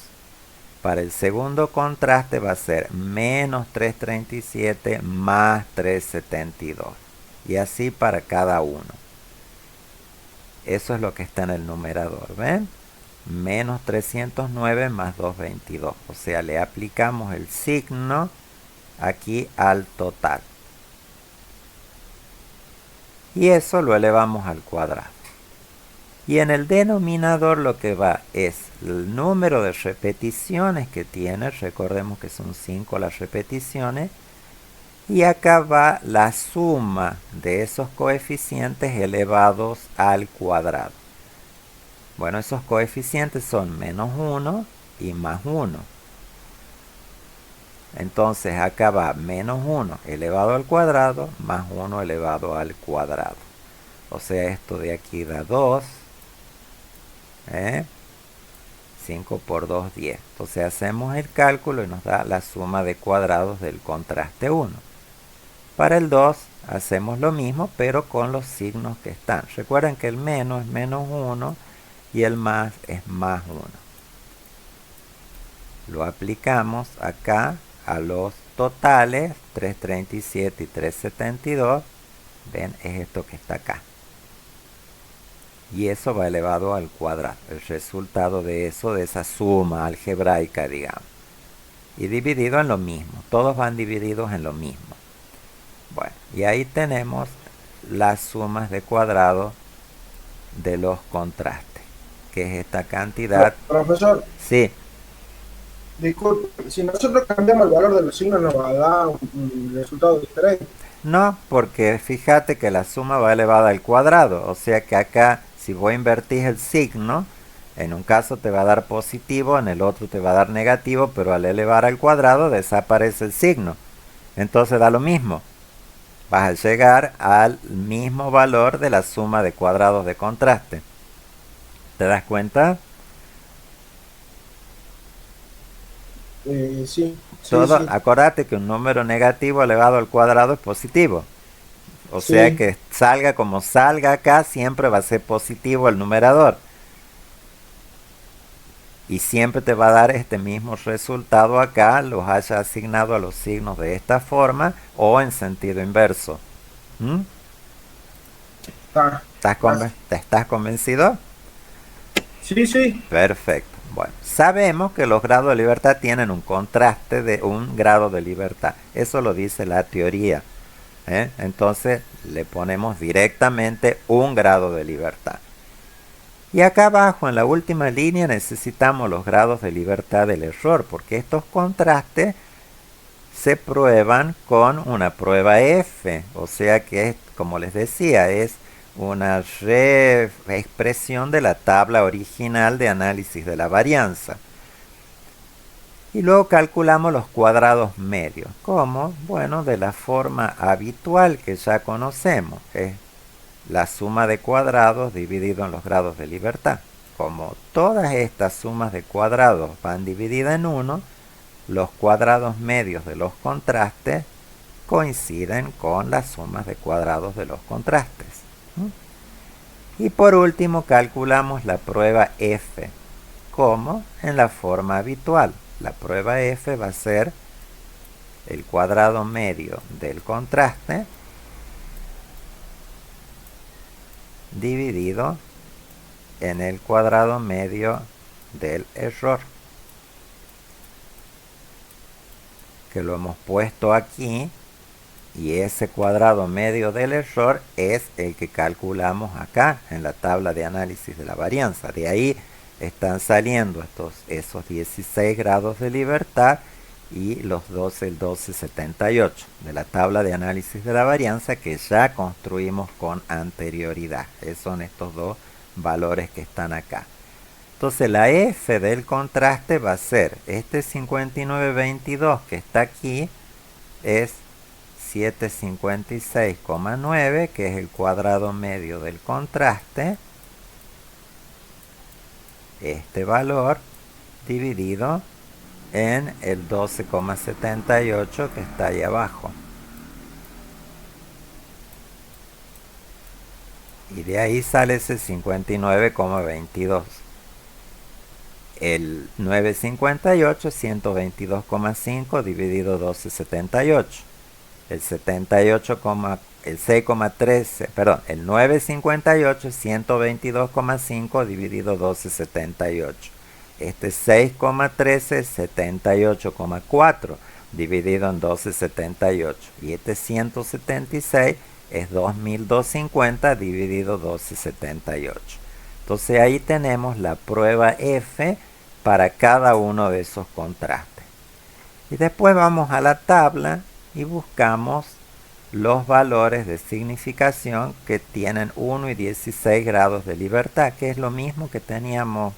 Para el segundo contraste va a ser menos 337 más 372. Y así para cada uno. Eso es lo que está en el numerador, ¿ven? Menos 309 más 222. O sea, le aplicamos el signo aquí al total. Y eso lo elevamos al cuadrado. Y en el denominador lo que va es el número de repeticiones que tiene. Recordemos que son 5 las repeticiones. Y acá va la suma de esos coeficientes elevados al cuadrado. Bueno, esos coeficientes son menos 1 y más 1. Entonces acá va menos 1 elevado al cuadrado más 1 elevado al cuadrado. O sea, esto de aquí da 2. 5 por 2, 10. Entonces hacemos el cálculo y nos da la suma de cuadrados del contraste 1. Para el 2 hacemos lo mismo, pero con los signos que están. Recuerden que el menos es menos 1 y el más es más 1. Lo aplicamos acá a los totales, 337 y 372. Ven, es esto que está acá. Y eso va elevado al cuadrado, el resultado de eso, de esa suma algebraica, digamos. Y dividido en lo mismo, todos van divididos en lo mismo. Bueno, y ahí tenemos las sumas de cuadrado de los contrastes, que es esta cantidad. Profesor, Sí, disculpe, si nosotros cambiamos el valor de los signos nos va a dar un resultado diferente. no, porque fíjate que la suma va elevada al cuadrado, o sea que acá si vos invertís el signo, en un caso te va a dar positivo, en el otro te va a dar negativo, pero al elevar al cuadrado desaparece el signo. Entonces da lo mismo. Vas a llegar al mismo valor de la suma de cuadrados de contraste. ¿Te das cuenta? Sí, sí, Todo, sí. acordate que un número negativo elevado al cuadrado es positivo. O sea Sí, que salga como salga acá, siempre va a ser positivo el numerador. Y siempre te va a dar este mismo resultado acá, los haya asignado a los signos de esta forma o en sentido inverso. ¿Mm? está. Gracias. ¿Te estás convencido? Sí, sí. Perfecto. Bueno, sabemos que los grados de libertad tienen un contraste de un grado de libertad. Eso lo dice la teoría. Entonces le ponemos directamente un grado de libertad. Y acá abajo en la última línea necesitamos los grados de libertad del error, porque estos contrastes se prueban con una prueba F, o sea que, como les decía, es una reexpresión de la tabla original de análisis de la varianza. Y luego calculamos los cuadrados medios. ¿Cómo? Bueno, de la forma habitual que ya conocemos, es la suma de cuadrados dividido en los grados de libertad. Como todas estas sumas de cuadrados van divididas en 1, los cuadrados medios de los contrastes coinciden con las sumas de cuadrados de los contrastes. Y por último calculamos la prueba F, como en la forma habitual. La prueba F va a ser el cuadrado medio del contraste dividido en el cuadrado medio del error, que lo hemos puesto aquí, y ese cuadrado medio del error es el que calculamos acá en la tabla de análisis de la varianza. De ahí están saliendo esos 16 grados de libertad y los el 1278 de la tabla de análisis de la varianza que ya construimos con anterioridad. Esos son estos dos valores que están acá. Entonces la F del contraste va a ser este 5922 que está aquí, es 756,9, que es el cuadrado medio del contraste, este valor dividido en el 12,78 que está ahí abajo. Y de ahí sale ese 59,22. El 958 es 122,5 dividido 1278. El 78, el 6,13, perdón, el 958 es 122,5 dividido 1278. Este 6,13 es 78,4 dividido en 1278. Y este 176 es 2250 dividido 1278. Entonces ahí tenemos la prueba F para cada uno de esos contrastes. Y después vamos a la tabla y buscamos los valores de significación que tienen 1 y 16 grados de libertad, que es lo mismo que teníamos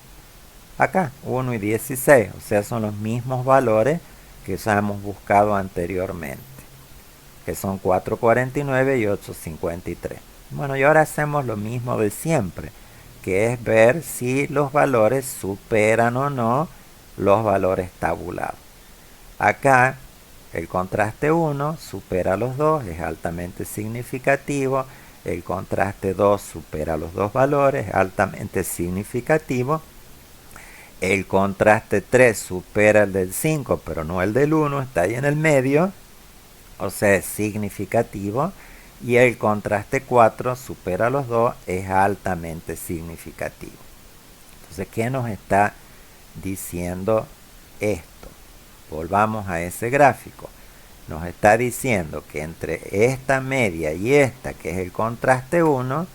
acá, 1 y 16, o sea, son los mismos valores que ya hemos buscado anteriormente, que son 449 y 853. Bueno, y ahora hacemos lo mismo de siempre, que es ver si los valores superan o no los valores tabulados. Acá el contraste 1 supera los 2, es altamente significativo. El contraste 2 supera los dos valores, altamente significativo. El contraste 3 supera el del 5, pero no el del 1, está ahí en el medio, o sea, es significativo. Y el contraste 4 supera los 2, es altamente significativo. Entonces, ¿qué nos está diciendo esto? Volvamos a ese gráfico. Nos está diciendo que entre esta media y esta, que es el contraste 1,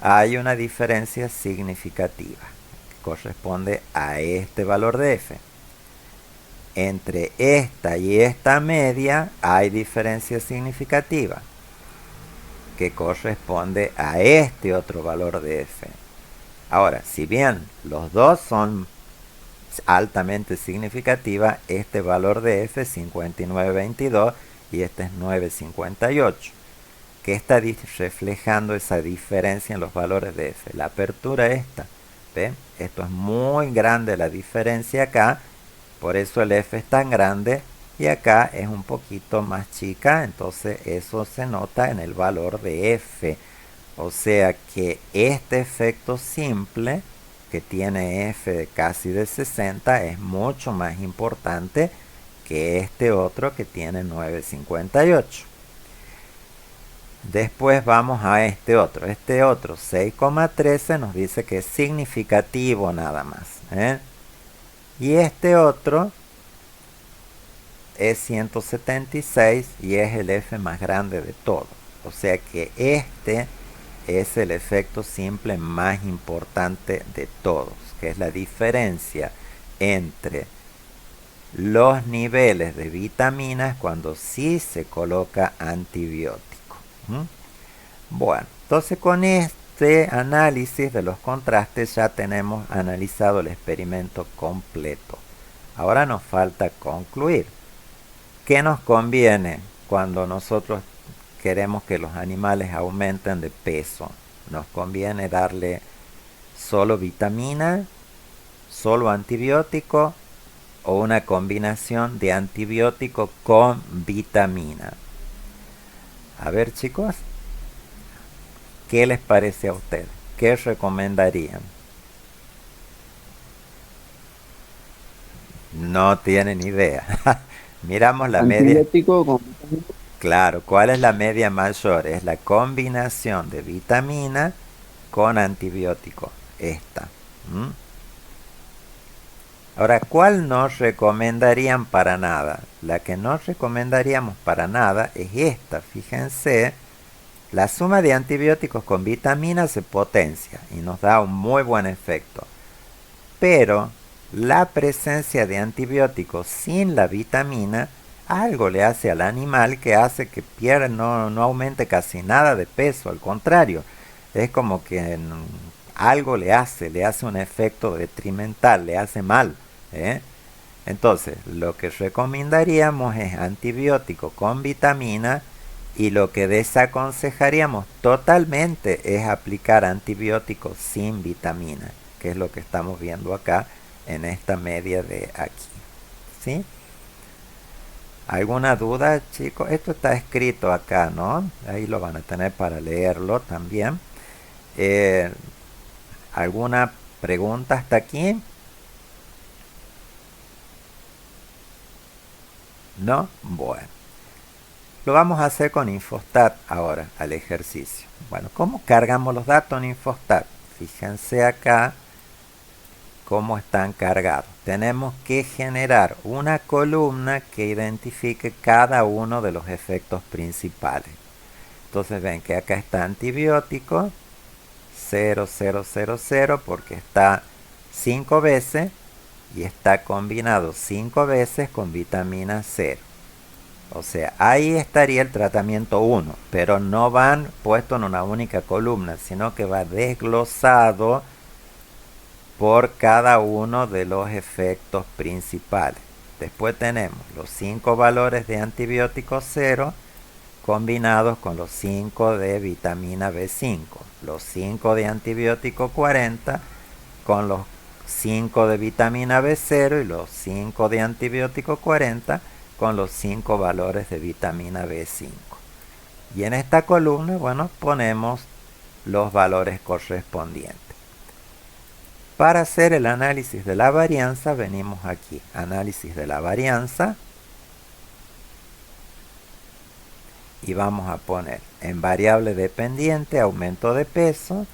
hay una diferencia significativa, que corresponde a este valor de F. Entre esta y esta media hay diferencia significativa, que corresponde a este otro valor de F. Ahora, si bien los dos son altamente significativa, este valor de F es 5922 y este es 958. ¿Qué está reflejando esa diferencia en los valores de F? La apertura esta. ¿Ven? Esto es muy grande la diferencia acá, por eso el F es tan grande y acá es un poquito más chica, entonces eso se nota en el valor de F. O sea que este efecto simple, que tiene F de casi de 60, es mucho más importante que este otro que tiene 9,58. Después vamos a este otro. Este otro 6,13 nos dice que es significativo nada más, ¿eh? Y este otro es 176 y es el F más grande de todos. O sea que este es el efecto simple más importante de todos, que es la diferencia entre los niveles de vitaminas cuando sí se coloca antibiótico. Bueno, entonces con este análisis de los contrastes ya tenemos analizado el experimento completo. Ahora nos falta concluir. ¿Qué nos conviene cuando nosotros queremos que los animales aumenten de peso? ¿Nos conviene darle solo vitamina, solo antibiótico o una combinación de antibiótico con vitamina? A ver, chicos, ¿qué les parece a ustedes? ¿Qué recomendarían? No tienen idea. Miramos la media. Antibiótico con vitamina. Claro, ¿cuál es la media mayor? Es la combinación de vitamina con antibiótico. Esta. ¿Mm? Ahora, ¿cuál no recomendarían para nada? La que no recomendaríamos para nada es esta. Fíjense, la suma de antibióticos con vitamina se potencia y nos da un muy buen efecto. Pero la presencia de antibióticos sin la vitamina algo le hace al animal que hace que pierda, no aumente casi nada de peso, al contrario, es como que algo le hace un efecto detrimental, le hace mal, ¿eh? Entonces, lo que recomendaríamos es antibiótico con vitamina y lo que desaconsejaríamos totalmente es aplicar antibióticos sin vitamina, que es lo que estamos viendo acá en esta media de aquí, ¿sí? ¿Alguna duda, chicos? Esto está escrito acá, ¿no? Ahí lo van a tener para leerlo también. Eh, ¿Alguna pregunta hasta aquí? ¿No? Bueno. Lo vamos a hacer con Infostat ahora, al ejercicio. Bueno, ¿cómo cargamos los datos en Infostat? Fíjense acá cómo están cargados. Tenemos que generar una columna que identifique cada uno de los efectos principales. Entonces ven que acá está antibiótico 0000 porque está 5 veces y está combinado 5 veces con vitamina 0. O sea, ahí estaría el tratamiento 1, pero no van puesto en una única columna, sino que va desglosado por cada uno de los efectos principales. Después tenemos los 5 valores de antibiótico 0 combinados con los 5 de vitamina B5, los 5 de antibiótico 40 con los 5 de vitamina B0 y los 5 de antibiótico 40 con los 5 valores de vitamina B5. Y en esta columna, bueno, ponemos los valores correspondientes. Para hacer el análisis de la varianza, venimos aquí, análisis de la varianza, y vamos a poner en variable dependiente aumento de peso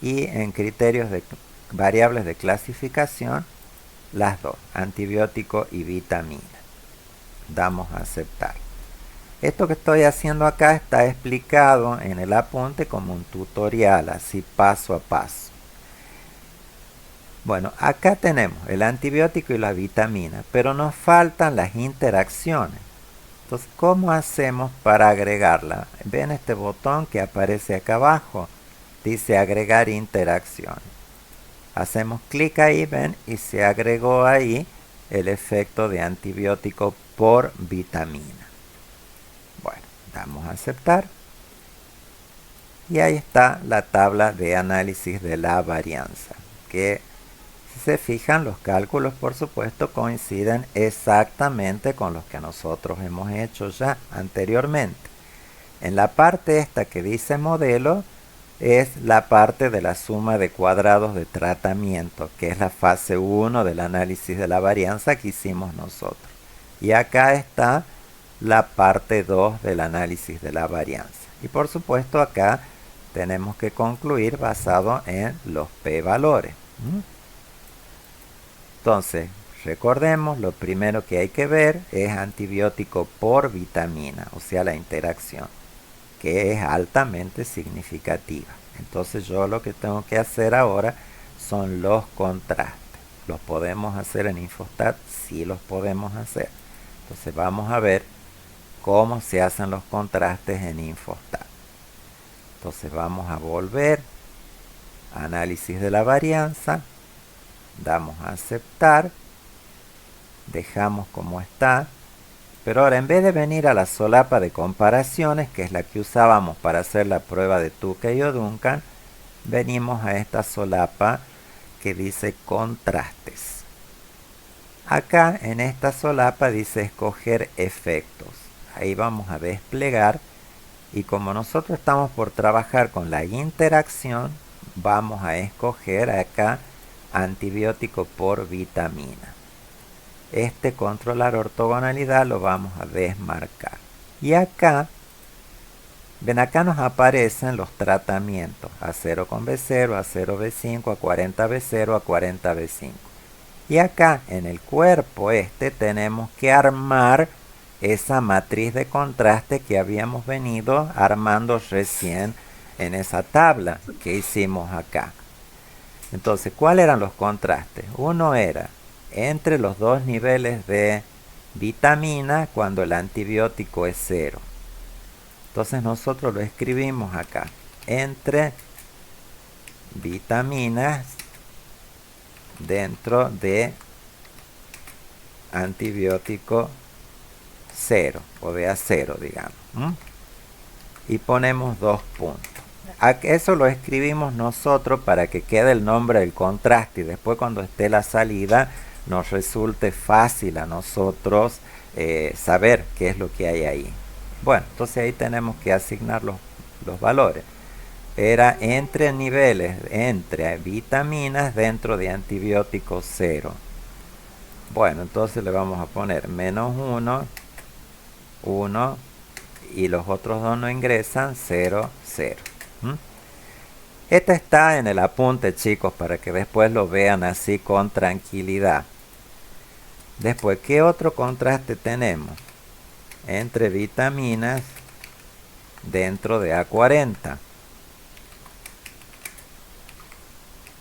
y en criterios de variables de clasificación las dos, antibiótico y vitamina. Damos a aceptar. Esto que estoy haciendo acá está explicado en el apunte como un tutorial, así paso a paso. Bueno, acá tenemos el antibiótico y la vitamina, pero nos faltan las interacciones. Entonces, ¿cómo hacemos para agregarla? ¿Ven este botón que aparece acá abajo? Dice agregar interacciones. Hacemos clic ahí, ven, y se agregó ahí el efecto de antibiótico por vitamina. Bueno, damos a aceptar. Y ahí está la tabla de análisis de la varianza, que Si se fijan, los cálculos, por supuesto, coinciden exactamente con los que nosotros hemos hecho ya anteriormente. En la parte esta que dice modelo, es la parte de la suma de cuadrados de tratamiento, que es la fase 1 del análisis de la varianza que hicimos nosotros. Y acá está la parte 2 del análisis de la varianza. Y por supuesto acá tenemos que concluir basado en los p-valores. Entonces, recordemos, lo primero que hay que ver es antibiótico por vitamina, o sea, la interacción, que es altamente significativa. Entonces yo lo que tengo que hacer ahora son los contrastes. ¿Los podemos hacer en Infostat? Sí los podemos hacer. Entonces vamos a ver cómo se hacen los contrastes en Infostat. Entonces vamos a volver a análisis de la varianza, damos a aceptar, dejamos como está, pero ahora en vez de venir a la solapa de comparaciones, que es la que usábamos para hacer la prueba de Tukey o Duncan, venimos a esta solapa que dice contrastes. Acá en esta solapa dice escoger efectos. Ahí vamos a desplegar y como nosotros estamos por trabajar con la interacción, vamos a escoger acá antibiótico por vitamina. Este controlar ortogonalidad lo vamos a desmarcar. Y acá, ven, acá nos aparecen los tratamientos A0 con B0, A0 B5, A40 B0, A40 B5. Y acá en el cuerpo tenemos que armar esa matriz de contraste que habíamos venido armando recién en esa tabla que hicimos acá. Entonces, ¿cuáles eran los contrastes? Uno era entre los dos niveles de vitamina cuando el antibiótico es 0. Entonces nosotros lo escribimos acá. Entre vitaminas dentro de antibiótico 0 o de A0, digamos. Y ponemos 2 puntos. Eso lo escribimos nosotros para que quede el nombre del contraste y después cuando esté la salida nos resulte fácil a nosotros saber qué es lo que hay ahí. Bueno, entonces ahí tenemos que asignar los valores. Era entre niveles, entre vitaminas dentro de antibiótico 0. Bueno, entonces le vamos a poner menos 1, 1 y los otros dos no ingresan, 0, 0. Este está en el apunte, chicos, para que después lo vean así con tranquilidad. Después, ¿qué otro contraste tenemos? Entre vitaminas dentro de A40.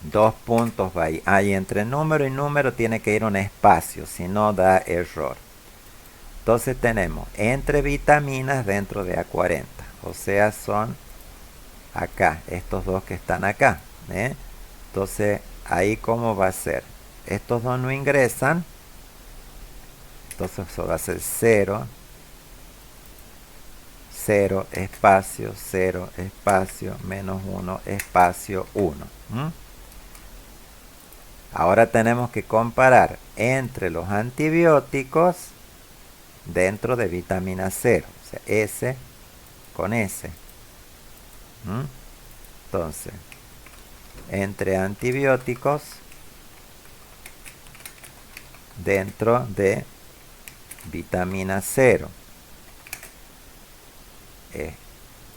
2 puntos va ahí. Ahí entre número y número tiene que ir un espacio, si no da error. Entonces tenemos entre vitaminas dentro de A40. O sea, son acá, estos dos que están acá. Entonces, ahí cómo va a ser. Estos dos no ingresan. Entonces eso va a ser 0, 0, espacio, 0, espacio, menos 1, espacio, 1. Ahora tenemos que comparar entre los antibióticos dentro de vitamina 0. O sea, S con S. Entonces, entre antibióticos dentro de vitamina 0.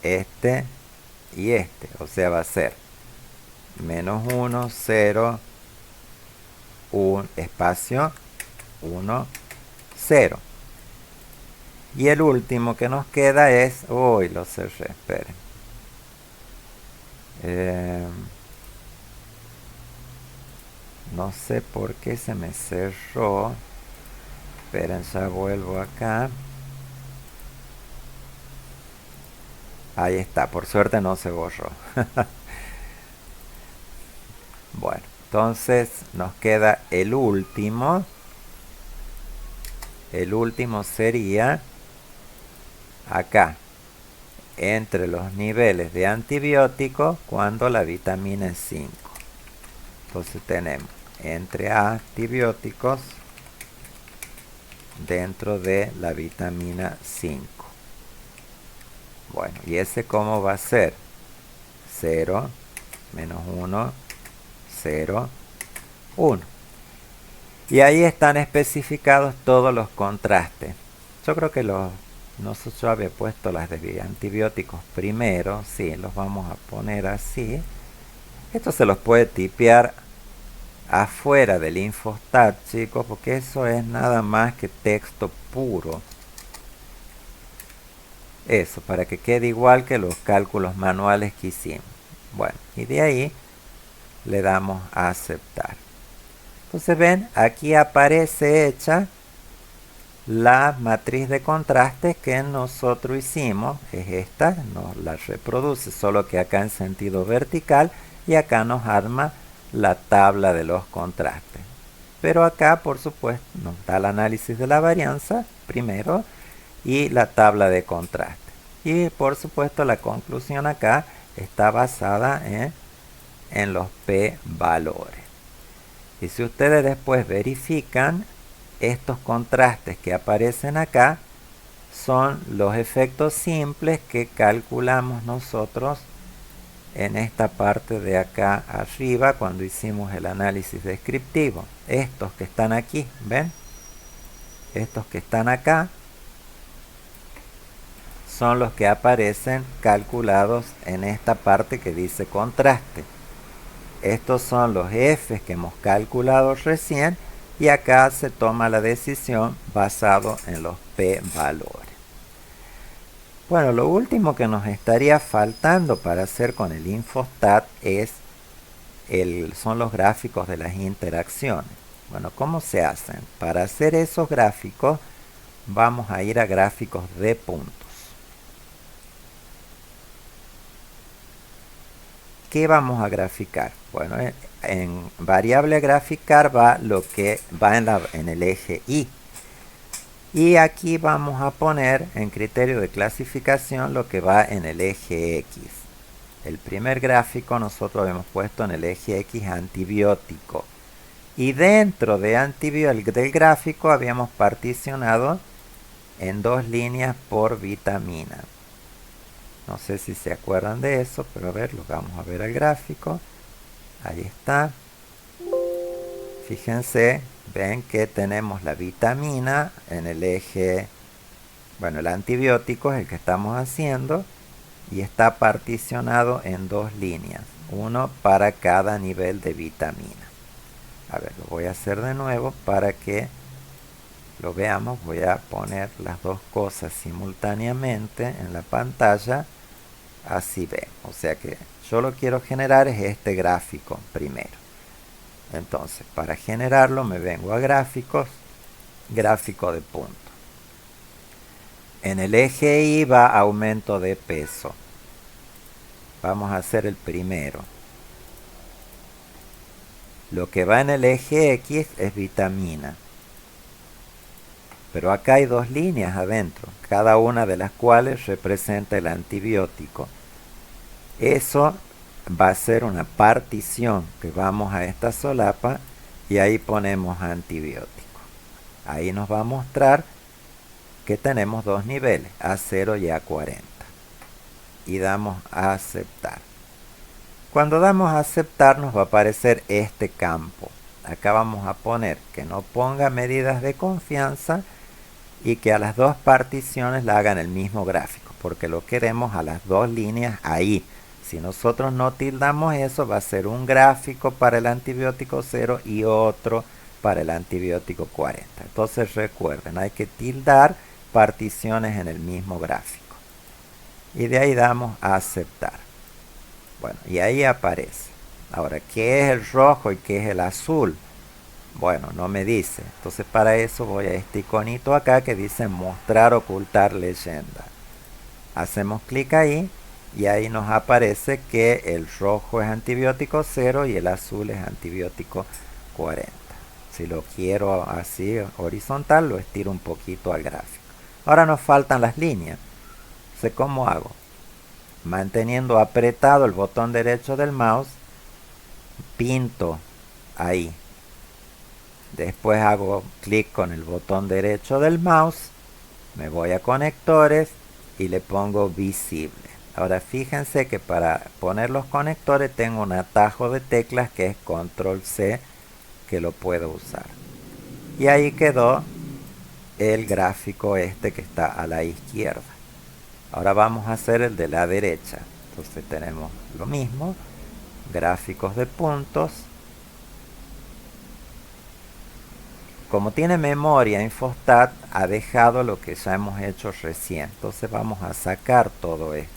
Este y este. O sea, va a ser menos 1, 0, 1, espacio, 1, 0. Y el último que nos queda es... Uy, lo cerré, esperen. No sé por qué se me cerró. Esperen, ya vuelvo acá. Ahí está, por suerte no se borró. Bueno, entonces nos queda el último. El último sería acá, entre los niveles de antibiótico cuando la vitamina es 5. Entonces tenemos entre antibióticos dentro de la vitamina 5. Bueno, ¿y ese cómo va a ser? 0, menos 1, 0, 1. Y ahí están especificados todos los contrastes. Yo creo que no sé, yo había puesto las de antibióticos primero. Sí, los vamos a poner así. Esto se los puede tipear afuera del Infostat, chicos, porque eso es nada más que texto puro. Eso, para que quede igual que los cálculos manuales que hicimos. Bueno, y de ahí le damos a aceptar. Entonces ven, aquí aparece hecha la matriz de contrastes que nosotros hicimos. Es esta, nos la reproduce, solo que acá en sentido vertical, y acá nos arma la tabla de los contrastes. Pero acá, por supuesto, nos da el análisis de la varianza primero y la tabla de contraste. Y por supuesto la conclusión acá está basada en los p-valores. Y si ustedes después verifican, estos contrastes que aparecen acá son los efectos simples que calculamos nosotros en esta parte de acá arriba cuando hicimos el análisis descriptivo. Estos que están aquí, ¿ven? Estos que están acá son los que aparecen calculados en esta parte que dice contraste. Estos son los F que hemos calculado recién y acá se toma la decisión basado en los p-valores. Bueno, lo último que nos estaría faltando para hacer con el Infostat son los gráficos de las interacciones. Bueno, ¿cómo se hacen? Para hacer esos gráficos vamos a ir a gráficos de puntos. ¿Qué vamos a graficar? Bueno, en variable a graficar va lo que va en el eje Y. Y aquí vamos a poner en criterio de clasificación lo que va en el eje X. El primer gráfico nosotros habíamos puesto en el eje X antibiótico. Y dentro del gráfico habíamos particionado en 2 líneas por vitamina. No sé si se acuerdan de eso, pero a ver, lo vamos a ver al gráfico. Ahí está. Fíjense, ven que tenemos la vitamina en el eje, bueno, el antibiótico es el que estamos haciendo y está particionado en 2 líneas, uno para cada nivel de vitamina. A ver, lo voy a hacer de nuevo para que lo veamos. Voy a poner las dos cosas simultáneamente en la pantalla. Así ven, o sea que yo lo quiero generar es este gráfico primero. Entonces, para generarlo me vengo a gráficos, gráfico de punto. En el eje Y va aumento de peso. Vamos a hacer el primero. Lo que va en el eje X es vitamina. Pero acá hay 2 líneas adentro, cada una de las cuales representa el antibiótico. Eso va a ser una partición que vamos a esta solapa y ahí ponemos antibiótico. Ahí nos va a mostrar que tenemos 2 niveles, A0 y A40. Y damos a aceptar. Cuando damos a aceptar nos va a aparecer este campo. Acá vamos a poner que no ponga medidas de confianza y que a las 2 particiones la hagan el mismo gráfico, porque lo queremos a las 2 líneas ahí. Si nosotros no tildamos eso, va a ser un gráfico para el antibiótico 0 y otro para el antibiótico 40. Entonces recuerden, hay que tildar particiones en el mismo gráfico. Y de ahí damos a aceptar. Bueno, y ahí aparece. Ahora, ¿qué es el rojo y qué es el azul? Bueno, no me dice. Entonces para eso voy a este iconito acá que dice mostrar, ocultar leyenda. Hacemos clic ahí y ahí nos aparece que el rojo es antibiótico 0 y el azul es antibiótico 40. Si lo quiero así horizontal, lo estiro un poquito al gráfico. Ahora nos faltan las líneas. Entonces, ¿cómo hago? Manteniendo apretado el botón derecho del mouse, pinto ahí Después hago clic con el botón derecho del mouse, me voy a conectores y le pongo visible. Ahora fíjense que para poner los conectores tengo un atajo de teclas que es control C, que lo puedo usar. Y ahí quedó el gráfico este que está a la izquierda. Ahora vamos a hacer el de la derecha. Entonces tenemos lo mismo, gráficos de puntos. Como tiene memoria Infostat, ha dejado lo que ya hemos hecho recién. Entonces vamos a sacar todo esto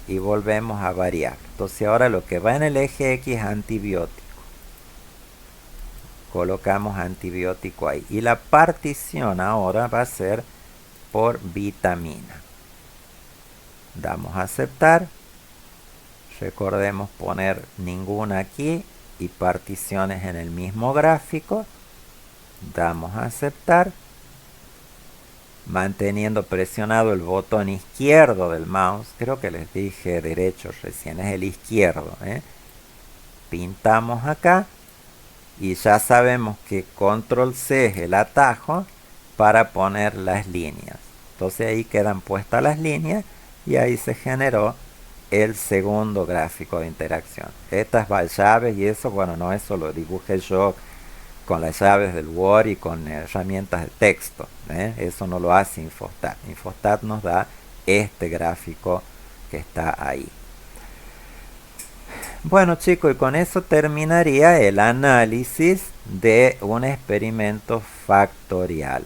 y volvemos a variar. Entonces ahora lo que va en el eje X es antibiótico. Colocamos antibiótico ahí. Y la partición ahora va a ser por vitamina. Damos a aceptar. Recordemos poner ninguna aquí y particiones en el mismo gráfico. Damos a aceptar. Manteniendo presionado el botón izquierdo del mouse. Creo que les dije derecho recién, es el izquierdo. Pintamos acá. Y ya sabemos que control C es el atajo para poner las líneas. Entonces ahí quedan puestas las líneas y ahí se generó el segundo gráfico de interacción. Estas llaves y eso, bueno, no, eso lo dibujé yo con las llaves del Word y con herramientas de texto. Eso no lo hace Infostat. Infostat nos da este gráfico que está ahí. Bueno chicos, y con eso terminaría el análisis de un experimento factorial.